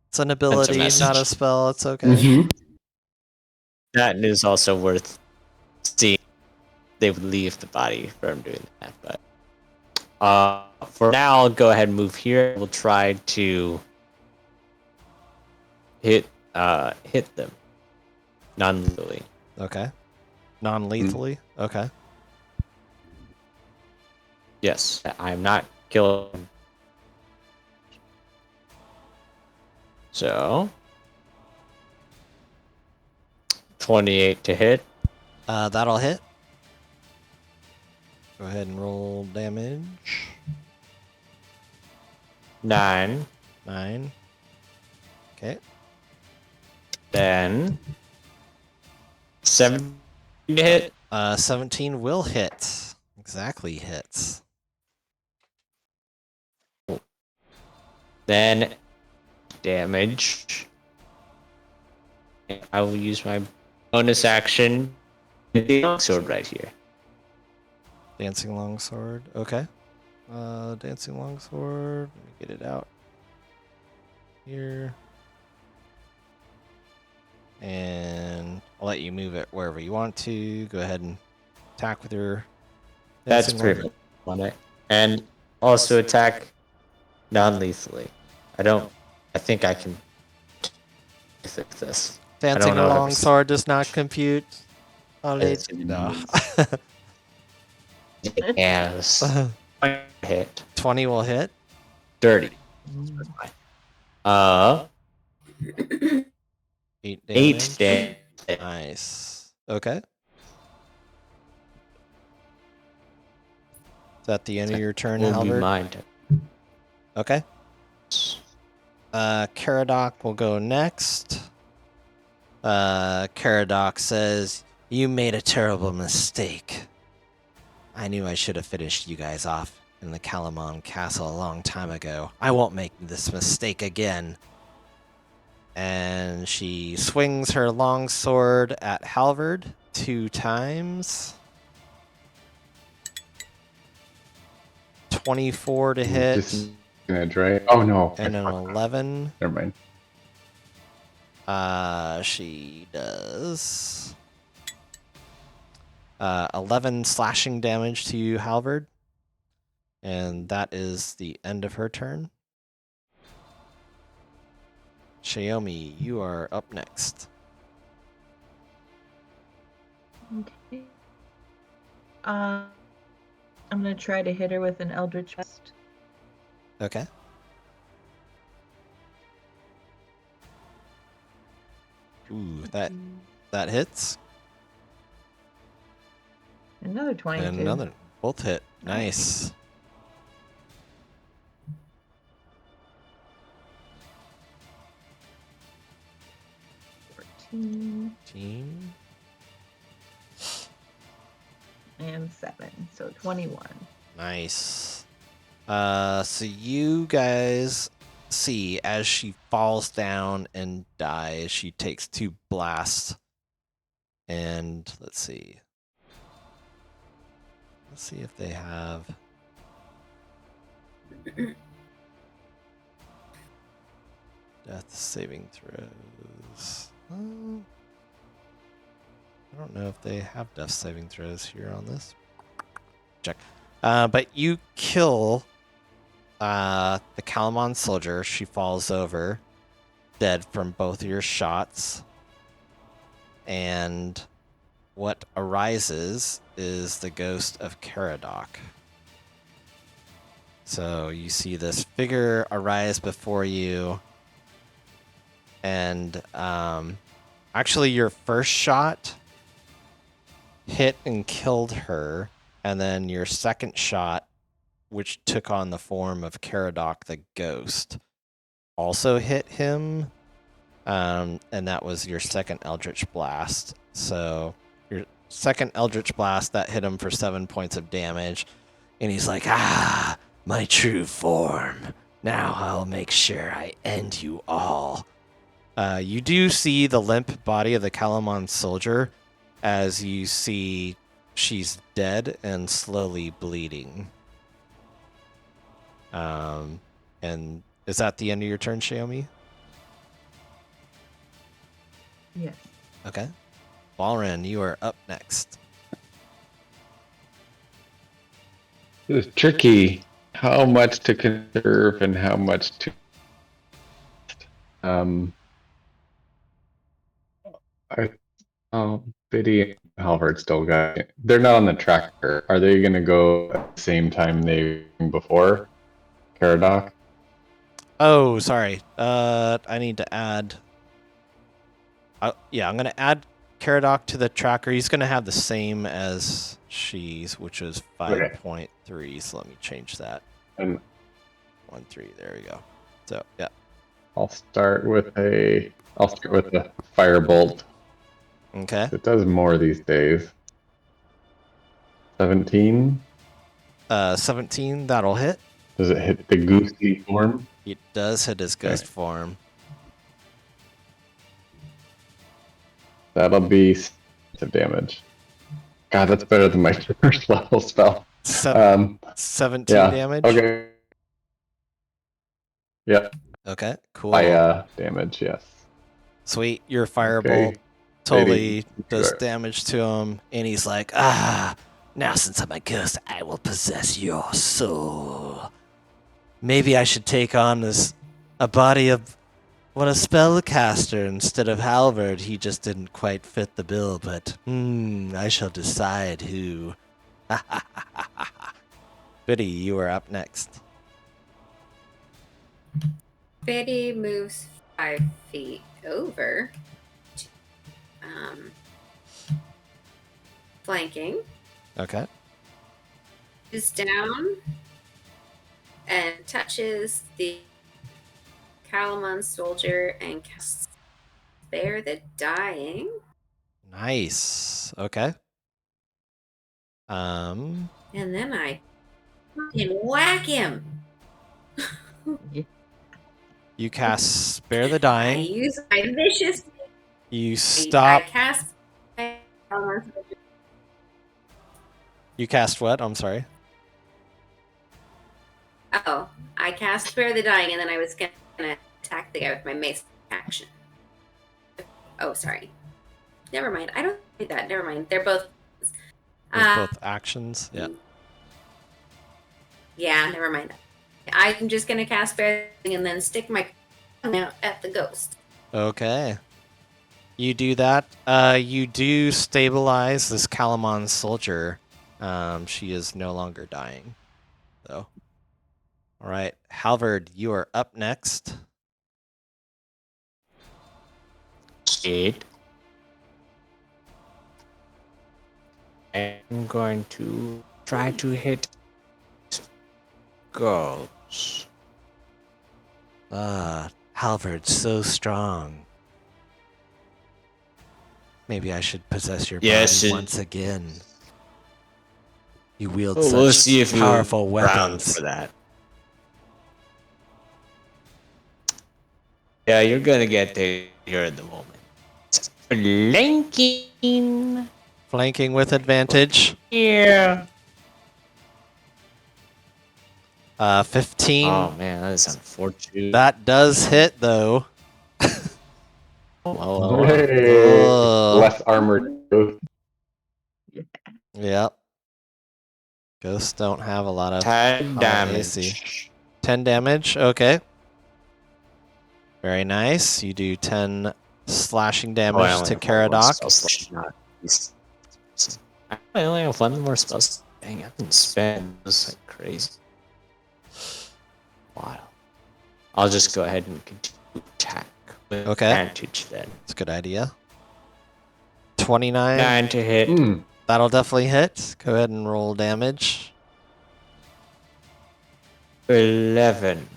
Speaker 1: It's an ability, not a
Speaker 5: message.
Speaker 1: spell. It's okay.
Speaker 4: Mm-hmm.
Speaker 5: That is also worth seeing. They would leave the body from doing that, but for now, I'll go ahead and move here. We'll try to hit them non-lethally.
Speaker 1: Okay. Non-lethally. Okay.
Speaker 5: Yes, I'm not killing. So 28 to hit.
Speaker 1: That'll hit. Go ahead and roll damage.
Speaker 5: 9.
Speaker 1: 9. Okay.
Speaker 5: Then 7 to hit.
Speaker 1: 17 will hit. Exactly hits.
Speaker 5: Then damage. I will use my bonus action with the longsword right here.
Speaker 1: Dancing longsword. Okay. Dancing longsword. Let me get it out here. And I'll let you move it wherever you want to. Go ahead and attack with your.
Speaker 5: That's
Speaker 1: dancing
Speaker 5: pretty
Speaker 1: longsword.
Speaker 5: much on it. And also attack non-lethally. I think I can fix this.
Speaker 1: Dancing
Speaker 5: know if
Speaker 1: longsword does not compute.
Speaker 5: Yes, it
Speaker 1: No.
Speaker 5: Yes. Hit.
Speaker 1: 20 will hit.
Speaker 5: Dirty. Uh,
Speaker 1: 8 damage.
Speaker 5: 8 damage.
Speaker 1: Nice. Okay. Is that the end of your turn,
Speaker 5: Will be
Speaker 1: Halbert?
Speaker 5: mine.
Speaker 1: Okay. Caradoc will go next. Caradoc says, "You made a terrible mistake. I knew I should have finished you guys off in the Calamon Castle a long time ago. I won't make this mistake again." And she swings her long sword at Halvard 2 times. 24 to hit.
Speaker 4: Disadvantage, right? Oh no.
Speaker 1: And an 11.
Speaker 4: Never mind.
Speaker 1: She does 11 slashing damage to you, Halvard. And that is the end of her turn. Xiaomi, you are up next.
Speaker 3: Okay. I'm gonna try to hit her with an Eldritch Blast.
Speaker 1: Okay. Ooh, that hits.
Speaker 3: Another 22.
Speaker 1: And another. Both hit. Nice.
Speaker 3: Team
Speaker 1: 14.
Speaker 3: and 7, so 21.
Speaker 1: Nice. So you guys see as she falls down and dies, she takes 2 blasts. And let's see. Let's see if they have. Death saving throws. I don't know if they have death saving throws here on this. Check. But you kill the Calamon soldier. She falls over, dead from both of your shots. And what arises is the ghost of Caradoc. So you see this figure arise before you. And actually your first shot hit and killed her. And then your second shot, which took on the form of Caradoc the ghost, also hit him. And that was your second Eldritch Blast. So your second Eldritch Blast that hit him for 7 points of damage. And he's like, ah, my true form. Now I'll make sure I end you all. You do see the limp body of the Kalamon soldier as you see she's dead and slowly bleeding. And is that the end of your turn, Xiaomi?
Speaker 3: Yes.
Speaker 1: Okay. Balrin, you are up next.
Speaker 4: It was tricky. How much to conserve and how much to. Biddy and Halvard still got it. They're not on the tracker. Are they going to go at the same time they were before? Caradoc?
Speaker 1: Oh, sorry. I need to add. Yeah, I'm gonna add Caradoc to the tracker. He's gonna have the same as she's, which is 5.3. So let me change that.
Speaker 4: And
Speaker 1: 1.3. There we go. So yeah.
Speaker 4: I'll start with a firebolt.
Speaker 1: Okay.
Speaker 4: It does more these days. 17.
Speaker 1: 17. That'll hit.
Speaker 4: Does it hit the goosey form?
Speaker 1: It does hit his ghost
Speaker 4: Okay.
Speaker 1: form.
Speaker 4: That'll be 6 of damage. God, that's better than my first level spell.
Speaker 1: 17
Speaker 4: Yeah.
Speaker 1: damage.
Speaker 4: Okay. Yeah.
Speaker 1: Okay. Cool.
Speaker 4: Damage. Yes.
Speaker 1: Sweet. Your firebolt
Speaker 4: Okay.
Speaker 1: totally does
Speaker 4: Sure.
Speaker 1: damage to him, and he's like, ah, now since I'm a ghost, I will possess your soul. Maybe I should take on a body of a spellcaster instead of Halvard. He just didn't quite fit the bill, but I shall decide who. Biddy, you are up next.
Speaker 2: Biddy moves 5 feet over. Flanking.
Speaker 1: Okay.
Speaker 2: Is down and touches the Kalamon soldier and casts Spare the Dying.
Speaker 1: Nice. Okay.
Speaker 2: And then I fucking whack him.
Speaker 1: You cast Spare the
Speaker 2: I
Speaker 1: Dying.
Speaker 2: use my vicious.
Speaker 1: You stop.
Speaker 2: I cast. Kalamon soldier.
Speaker 1: You cast what? I'm sorry.
Speaker 2: Oh, I cast Spare the Dying, and then I was gonna attack the guy with my mace action. Oh, sorry. Never mind. I don't do that. Never mind. They're both.
Speaker 1: With both actions. Yeah.
Speaker 2: Yeah, never mind. I'm just gonna cast Spare the Dying and then stick my tongue out at the ghost.
Speaker 1: Okay. You do that. You do stabilize this Kalamon soldier. She is no longer dying, though. All right, Halvard, you are up next.
Speaker 5: Shit. I'm going to try to hit girls.
Speaker 1: Halvard, so strong. Maybe I should possess your
Speaker 5: Yes,
Speaker 1: body once again. You wield
Speaker 5: We'll
Speaker 1: such
Speaker 5: see if
Speaker 1: powerful
Speaker 5: you're around
Speaker 1: weapons.
Speaker 5: for that. Yeah, you're gonna get there here at the moment. Flanking.
Speaker 1: Flanking with advantage.
Speaker 5: Yeah.
Speaker 1: 15.
Speaker 5: Oh man, that is unfortunate.
Speaker 1: That does hit, though.
Speaker 5: Oh,
Speaker 4: Hey,
Speaker 1: Oh.
Speaker 4: less armored.
Speaker 1: Yep. Ghosts don't have a lot of
Speaker 5: 10
Speaker 1: damage.
Speaker 5: damage.
Speaker 1: 10 damage. Okay. Very nice. You do 10 slashing damage to Caradoc.
Speaker 5: I only have 1 more spells. Dang, I can spend this like crazy. Wow. I'll just go ahead and continue to attack with
Speaker 1: Okay.
Speaker 5: advantage then.
Speaker 1: That's a good idea. 29.
Speaker 5: 9 to hit.
Speaker 1: That'll definitely hit. Go ahead and roll damage.
Speaker 5: 11.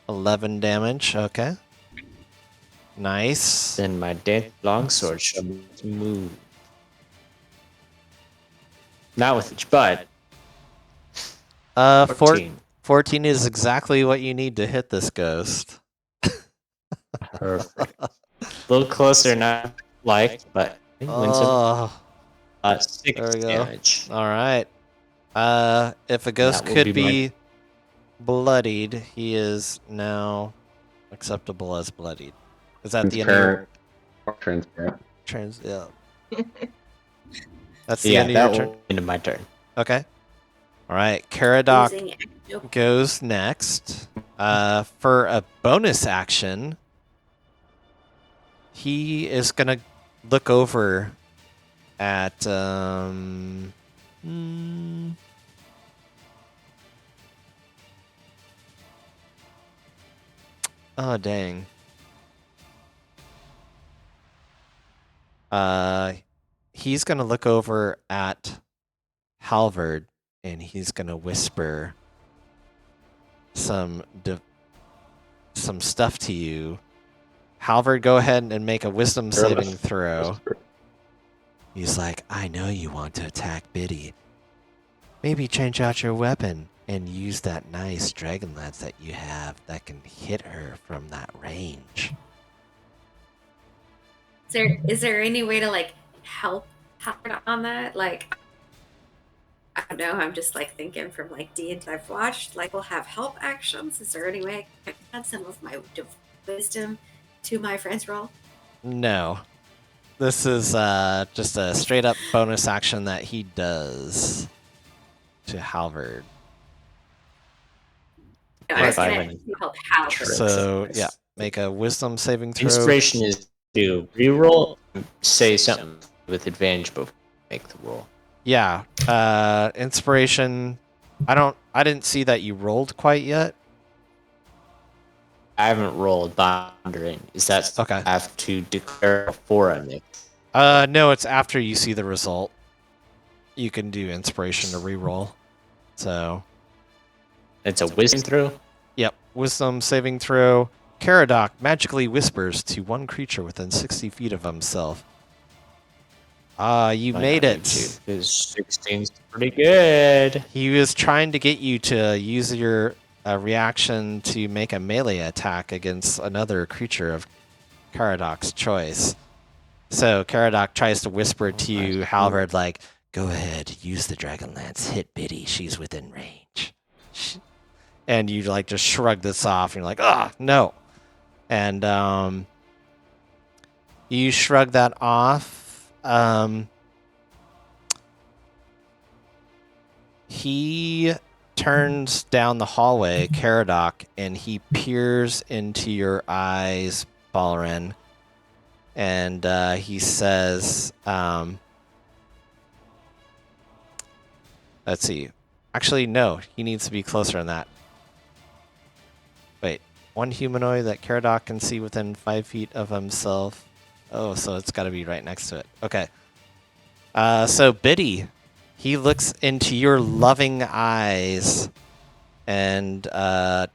Speaker 1: 11 damage. Okay. Nice.
Speaker 5: Then my death longsword shall move. Not with each, but
Speaker 1: 14.
Speaker 5: 14.
Speaker 1: 14 is exactly what you need to hit this ghost.
Speaker 5: Perfect. A little closer, not like, but he wins him.
Speaker 1: Oh,
Speaker 5: 6
Speaker 1: there we go.
Speaker 5: damage.
Speaker 1: All right. If a ghost
Speaker 5: That will
Speaker 1: could
Speaker 5: be my-
Speaker 1: be bloodied, he is now acceptable as bloodied. Is that the end of your
Speaker 4: Transparent.
Speaker 1: Yeah. That's the
Speaker 5: Yeah,
Speaker 1: end of
Speaker 5: that
Speaker 1: your turn.
Speaker 5: will end of my turn.
Speaker 1: Okay. All right. Caradoc
Speaker 2: Using Ecto-
Speaker 1: goes next. For a bonus action, he is gonna look over at oh dang. He's gonna look over at Halvard and he's gonna whisper some stuff to you. Halvard, go ahead and make a wisdom saving throw. He's like, I know you want to attack Biddy. Maybe change out your weapon and use that nice Dragonlance that you have that can hit her from that range.
Speaker 2: Is there any way to like help Howard on that? Like, I don't know. I'm just like thinking from like D&D I've watched. Like, we'll have help actions. Is there any way I can add some of my wisdom to my friend's roll?
Speaker 1: No. This is just a straight up bonus action that he does to Halvard.
Speaker 2: No, I was
Speaker 5: Right.
Speaker 2: gonna help Howard.
Speaker 1: So, yeah, make a wisdom saving throw.
Speaker 5: Inspiration is to reroll, say something with advantage before you make the roll.
Speaker 1: Yeah. Inspiration. I didn't see that you rolled quite yet.
Speaker 5: I haven't rolled, but I'm wondering, is that
Speaker 1: Okay.
Speaker 5: I have to declare before I make?
Speaker 1: No, it's after you see the result. You can do inspiration to reroll. So,
Speaker 5: It's a wisdom throw?
Speaker 1: yep. Wisdom saving throw. Caradoc magically whispers to one creature within 60 feet of himself. You made it.
Speaker 5: Because 16's pretty good.
Speaker 1: He was trying to get you to use your reaction to make a melee attack against another creature of Caradoc's choice. So Caradoc tries to whisper to you, Halvard, like, go ahead, use the Dragonlance, hit Biddy, she's within range. And you like just shrug this off, and you're like, ah, no. And you shrug that off. He turns down the hallway, Caradoc, and he peers into your eyes, Balren, and he says, let's see. Actually, no, he needs to be closer than that. Wait, one humanoid that Caradoc can see within 5 feet of himself. Oh, so it's got to be right next to it. Okay. So Biddy, he looks into your loving eyes, and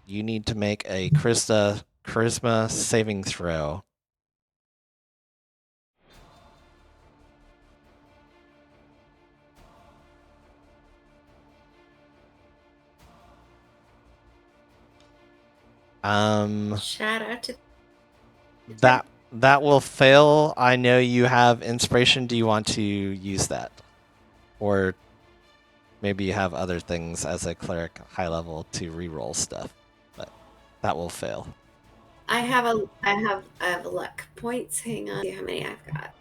Speaker 1: you need to make a charisma saving throw.
Speaker 2: Shout out to
Speaker 1: That will fail. I know you have inspiration. Do you want to use that? Or maybe you have other things as a cleric high level to reroll stuff. But that will fail.
Speaker 2: I have luck points. Hang on, see how many I've got.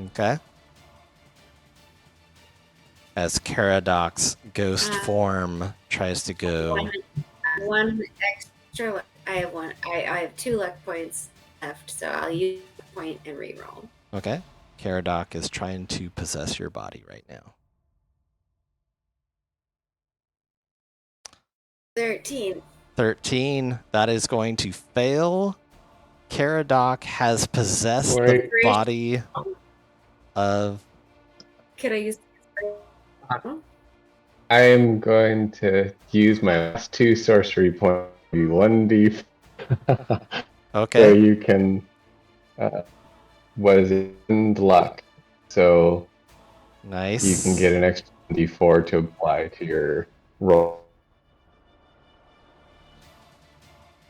Speaker 1: Okay. As Caradoc's ghost form tries to go.
Speaker 2: One extra. I have one. I have 2 luck points left, so I'll use a point and reroll.
Speaker 1: Okay. Caradoc is trying to possess your body right now.
Speaker 2: 13.
Speaker 1: 13. That is going to fail. Caradoc has possessed the body of...
Speaker 2: Could I use...
Speaker 4: I am going to use my last 2 sorcery points. 1d.
Speaker 1: Okay.
Speaker 4: So you can, what is it? Luck. So
Speaker 1: nice.
Speaker 4: you can get an extra D4 to apply to your roll.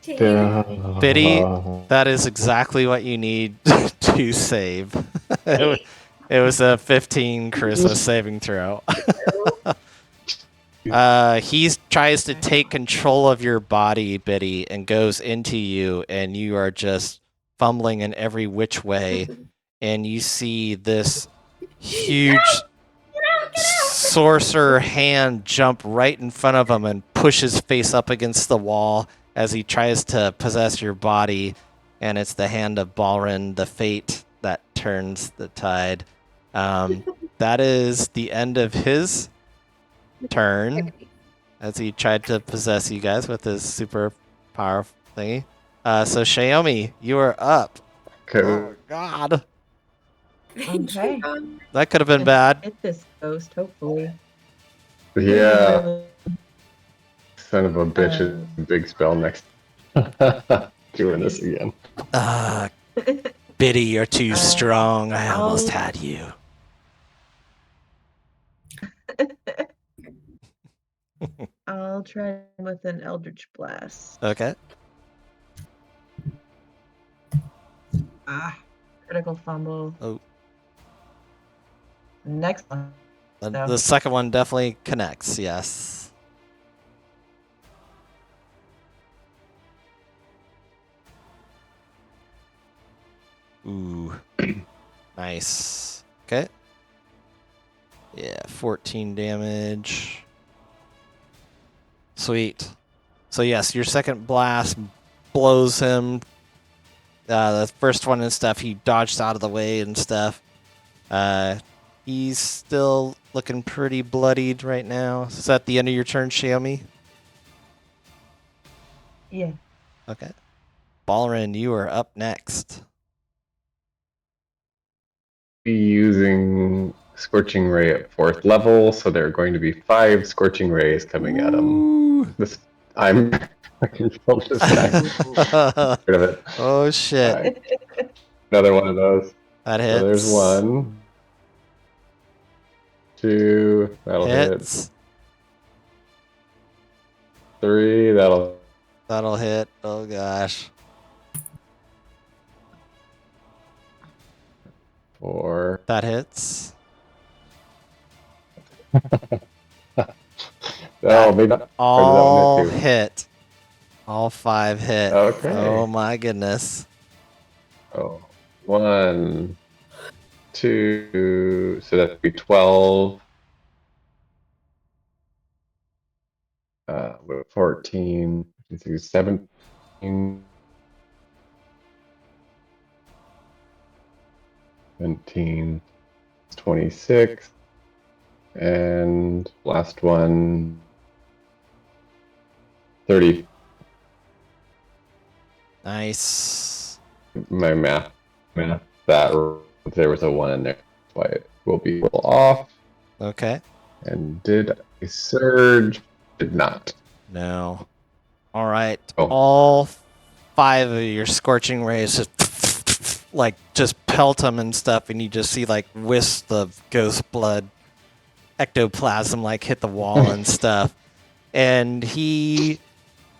Speaker 1: Biddy, that is exactly what you need to save. It was a 15 charisma saving throw. He tries to take control of your body, Biddy, and goes into you, and you are just fumbling in every which way, and you see this huge sorcerer hand jump right in front of him and push his face up against the wall as he tries to possess your body, and it's the hand of Balrin, the fate that turns the tide. That is the end of his turn as he tried to possess you guys with his super powerful thingy. So Xiaomi, you are up.
Speaker 4: Okay.
Speaker 1: Oh God,
Speaker 3: Okay.
Speaker 1: that could have been bad.
Speaker 3: Hit this ghost, hopefully.
Speaker 4: Yeah. Son of a bitch is a big spell next. Doing this again.
Speaker 1: Biddy, you're too strong. I almost
Speaker 3: I'll-
Speaker 1: had you.
Speaker 3: I'll try with an Eldritch Blast.
Speaker 1: Okay.
Speaker 3: Critical fumble.
Speaker 1: Oh.
Speaker 3: Next one.
Speaker 1: The second one definitely connects, yes. Ooh. Nice. Okay. Yeah, 14 damage. Sweet. So yes, your second blast blows him. The first one and stuff, he dodged out of the way and stuff. He's still looking pretty bloodied right now. Is that the end of your turn, Xiaomi?
Speaker 3: Yeah.
Speaker 1: Okay. Balrin, you are up next.
Speaker 4: Be using Scorching Ray at 4th level, so there are going to be 5 Scorching Rays coming at him. I'm I control this guy. Rid of it.
Speaker 1: Oh shit.
Speaker 4: Right. Another one of those.
Speaker 1: That hits.
Speaker 4: So there's 1. 2, that'll
Speaker 1: Hits.
Speaker 4: hit. 3,
Speaker 1: That'll hit. Oh gosh.
Speaker 4: 4.
Speaker 1: That hits.
Speaker 4: Oh, maybe not.
Speaker 1: All
Speaker 4: Or did that one hit
Speaker 1: hit. All 5 hit.
Speaker 4: Okay.
Speaker 1: Oh my goodness.
Speaker 4: too? Oh, 1, 2, so that'd be 12. 14, 17, 17, 26, and last one, 30.
Speaker 1: Nice.
Speaker 4: My math, that there was a 1 in there, that's why it will be roll off.
Speaker 1: Okay.
Speaker 4: And did I surge? Did not.
Speaker 1: No. All right.
Speaker 4: Oh.
Speaker 1: All 5 of your scorching rays just pelt him and stuff, and you just see like wisps of ghost blood ectoplasm hit the wall and stuff. And he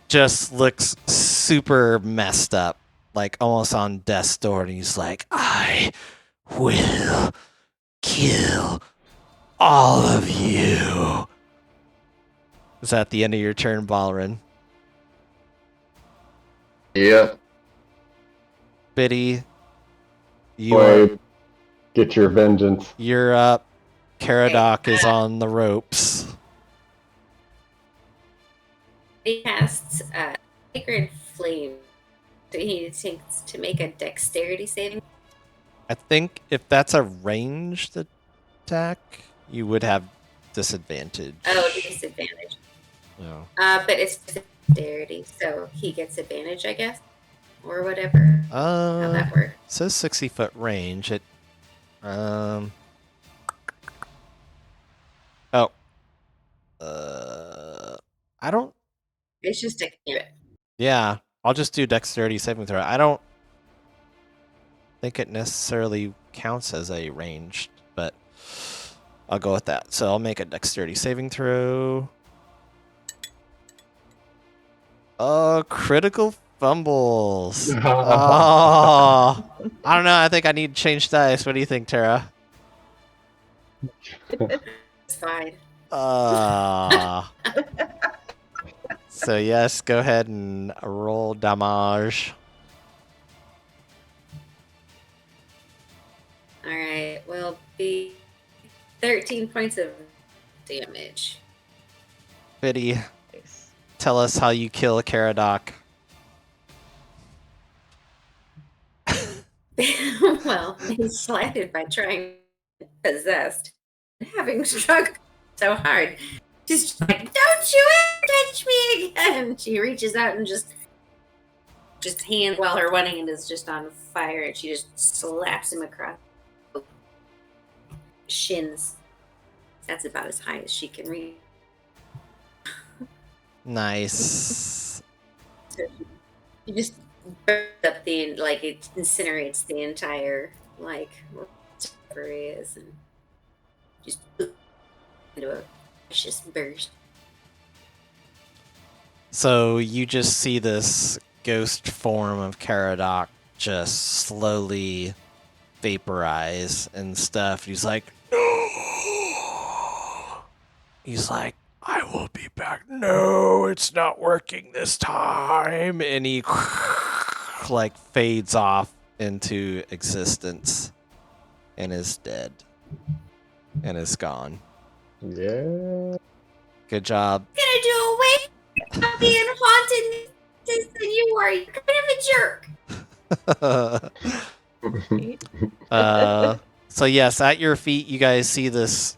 Speaker 1: just looks super messed up, like almost on death's door, and he's like, I will kill all of you. Is that the end of your turn, Balrin?
Speaker 4: Yep.
Speaker 1: Biddy, you're
Speaker 4: Get your vengeance.
Speaker 1: up. Caradoc is on the ropes.
Speaker 2: He casts Sacred Flame. So he takes to make a dexterity saving.
Speaker 1: I think if that's a ranged attack, you would have disadvantage.
Speaker 2: Oh, disadvantage.
Speaker 1: No.
Speaker 2: But it's dexterity, so he gets advantage, I guess, or whatever. How that works.
Speaker 1: It says 60-foot range. It. Oh. I don't.
Speaker 2: It's just a cantrip.
Speaker 1: Yeah, I'll just do dexterity saving throw. I don't think it necessarily counts as a ranged, but I'll go with that. So I'll make a dexterity saving throw. Oh, critical fumbles. Oh, I don't know. I think I need to change dice. What do you think, Tara?
Speaker 2: It's fine.
Speaker 1: So yes, go ahead and roll damage.
Speaker 2: All right, will be 13 points of damage.
Speaker 1: Biddy,
Speaker 3: Nice.
Speaker 1: tell us how you kill a Caradoc.
Speaker 2: Well, he's slighted by trying possessed, having struggled so hard. Just like, don't you ever touch me again! She reaches out and just hand while her one hand is just on fire, and she just slaps him across the shins. That's about as high as she can reach.
Speaker 1: Nice.
Speaker 2: So she just burns up it incinerates the entire whatever it is, and just into a vicious burst.
Speaker 1: So you just see this ghost form of Caradoc just slowly vaporize and stuff. He's like, no. He's like, I will be back. No, it's not working this time. And he like fades off into existence and is dead and is gone.
Speaker 4: Yeah.
Speaker 1: Good job.
Speaker 2: Gonna do away with being haunted than you are. You're kind of a jerk.
Speaker 1: So yes, at your feet, you guys see this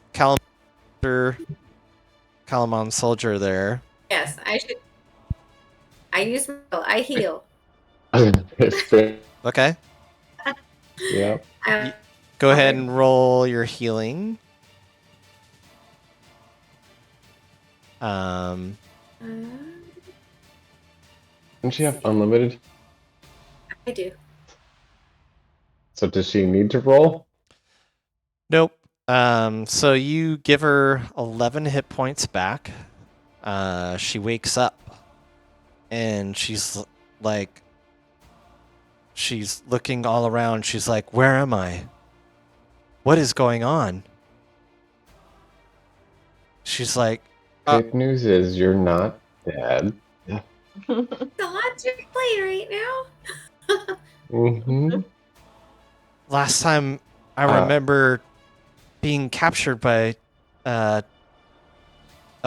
Speaker 1: Calamon soldier there.
Speaker 2: Yes, I should. I use I heal.
Speaker 1: Okay,
Speaker 4: Yeah.
Speaker 1: go ahead and roll your healing.
Speaker 4: Doesn't she have unlimited?
Speaker 2: I do.
Speaker 4: So does she need to roll?
Speaker 1: Nope. So you give her 11 hit points back. She wakes up and she's like, she's looking all around. She's like, where am I? What is going on? She's like,
Speaker 4: Good news is you're not dead.
Speaker 2: It's a lot to play right now.
Speaker 4: Mm-hmm.
Speaker 1: last time I remember being captured by a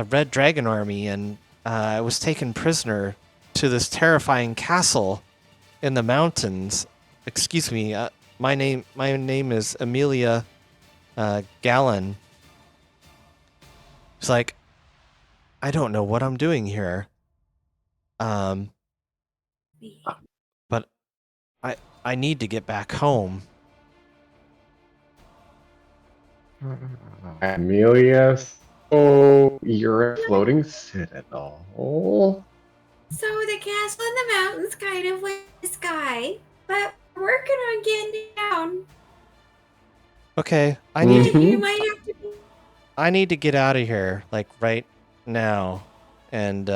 Speaker 1: red dragon army, and I was taken prisoner to this terrifying castle in the mountains. Excuse me, my name is Amelia Gallon. It's like, I don't know what I'm doing here. But I need to get back home.
Speaker 4: Amelia, so you're a floating citadel.
Speaker 2: So the castle in the mountains kind of with the sky, but we're working on getting down.
Speaker 1: Okay,
Speaker 2: You might have to be.
Speaker 1: I need to get out of here, like right now, and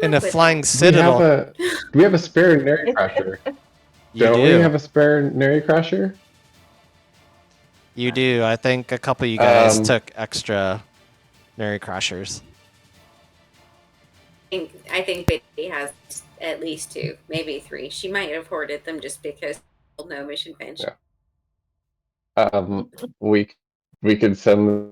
Speaker 1: in a flying citadel.
Speaker 4: Do we have a spare Nary Crusher? Don't we have a spare Nary Crusher?
Speaker 1: You do. I think a couple of you guys took extra Nary Crushers.
Speaker 2: I think Betty has at least 2, maybe 3. She might have hoarded them just because no mission bench.
Speaker 4: Yeah. We could send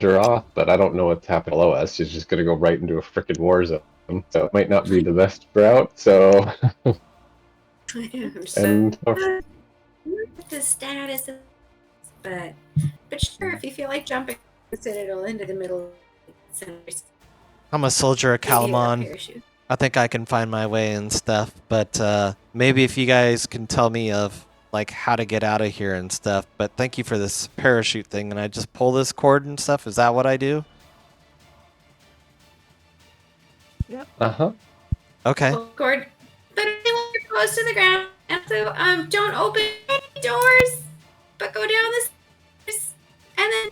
Speaker 4: her off, but I don't know what's happening below us. She's just gonna go right into a frickin' war zone, so it might not be the best route. So.
Speaker 2: And the status, but sure, if you feel like jumping the citadel into the middle,
Speaker 1: I'm a soldier of Calamon. I think I can find my way and stuff, but maybe if you guys can tell me of like how to get out of here and stuff. But thank you for this parachute thing, and I just pull this cord and stuff. Is that what I do?
Speaker 3: Yep.
Speaker 1: Okay.
Speaker 2: Cord, but you're close to the ground, and so don't open any doors, but go down the stairs. and then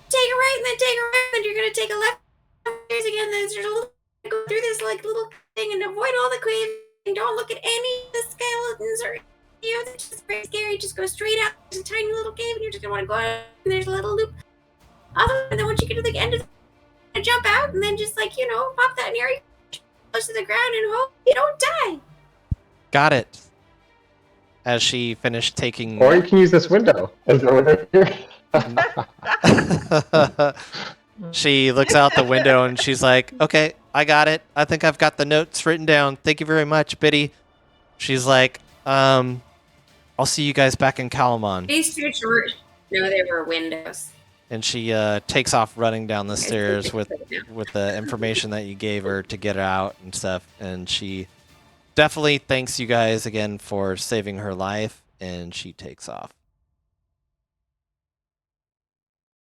Speaker 2: take a right, and then take a right, and then you're gonna take a left upstairs again. Then there's a little go through this like little thing and avoid all the caves and don't look at any of the skeletons or it's just very scary. Just go straight out. There's a tiny little cave, and you're just gonna want to go out. And there's a little loop. And then once you get to the end of the jump out, and then just like pop that near you, close to the ground, and hope you don't die.
Speaker 1: Got it. As she finished taking.
Speaker 4: Or you can use this window. Is there a window here?
Speaker 1: She looks out the window and she's like, okay, I got it. I think I've got the notes written down. Thank you very much, Biddy. She's like, I'll see you guys back in Calamon.
Speaker 2: These two short. No, they were windows.
Speaker 1: And she takes off running down the stairs with the information that you gave her to get her out and stuff. And she definitely thanks you guys again for saving her life. And she takes off.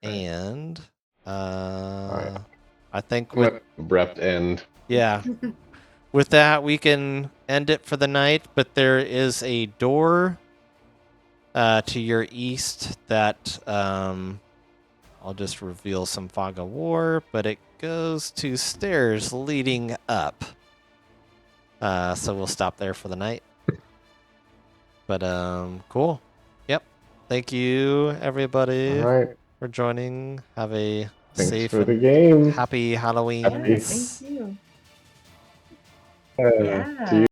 Speaker 1: And I think with
Speaker 4: abrupt end.
Speaker 1: Yeah. With that, we can end it for the night, but there is a door to your east that I'll just reveal some fog of war, but it goes to stairs leading up. So we'll stop there for the night. But cool. Yep. Thank you, everybody,
Speaker 4: All right.
Speaker 1: for joining. Have a
Speaker 4: Thanks
Speaker 1: safe
Speaker 4: for the game.
Speaker 1: happy Halloween.
Speaker 3: Thank you.
Speaker 4: See you.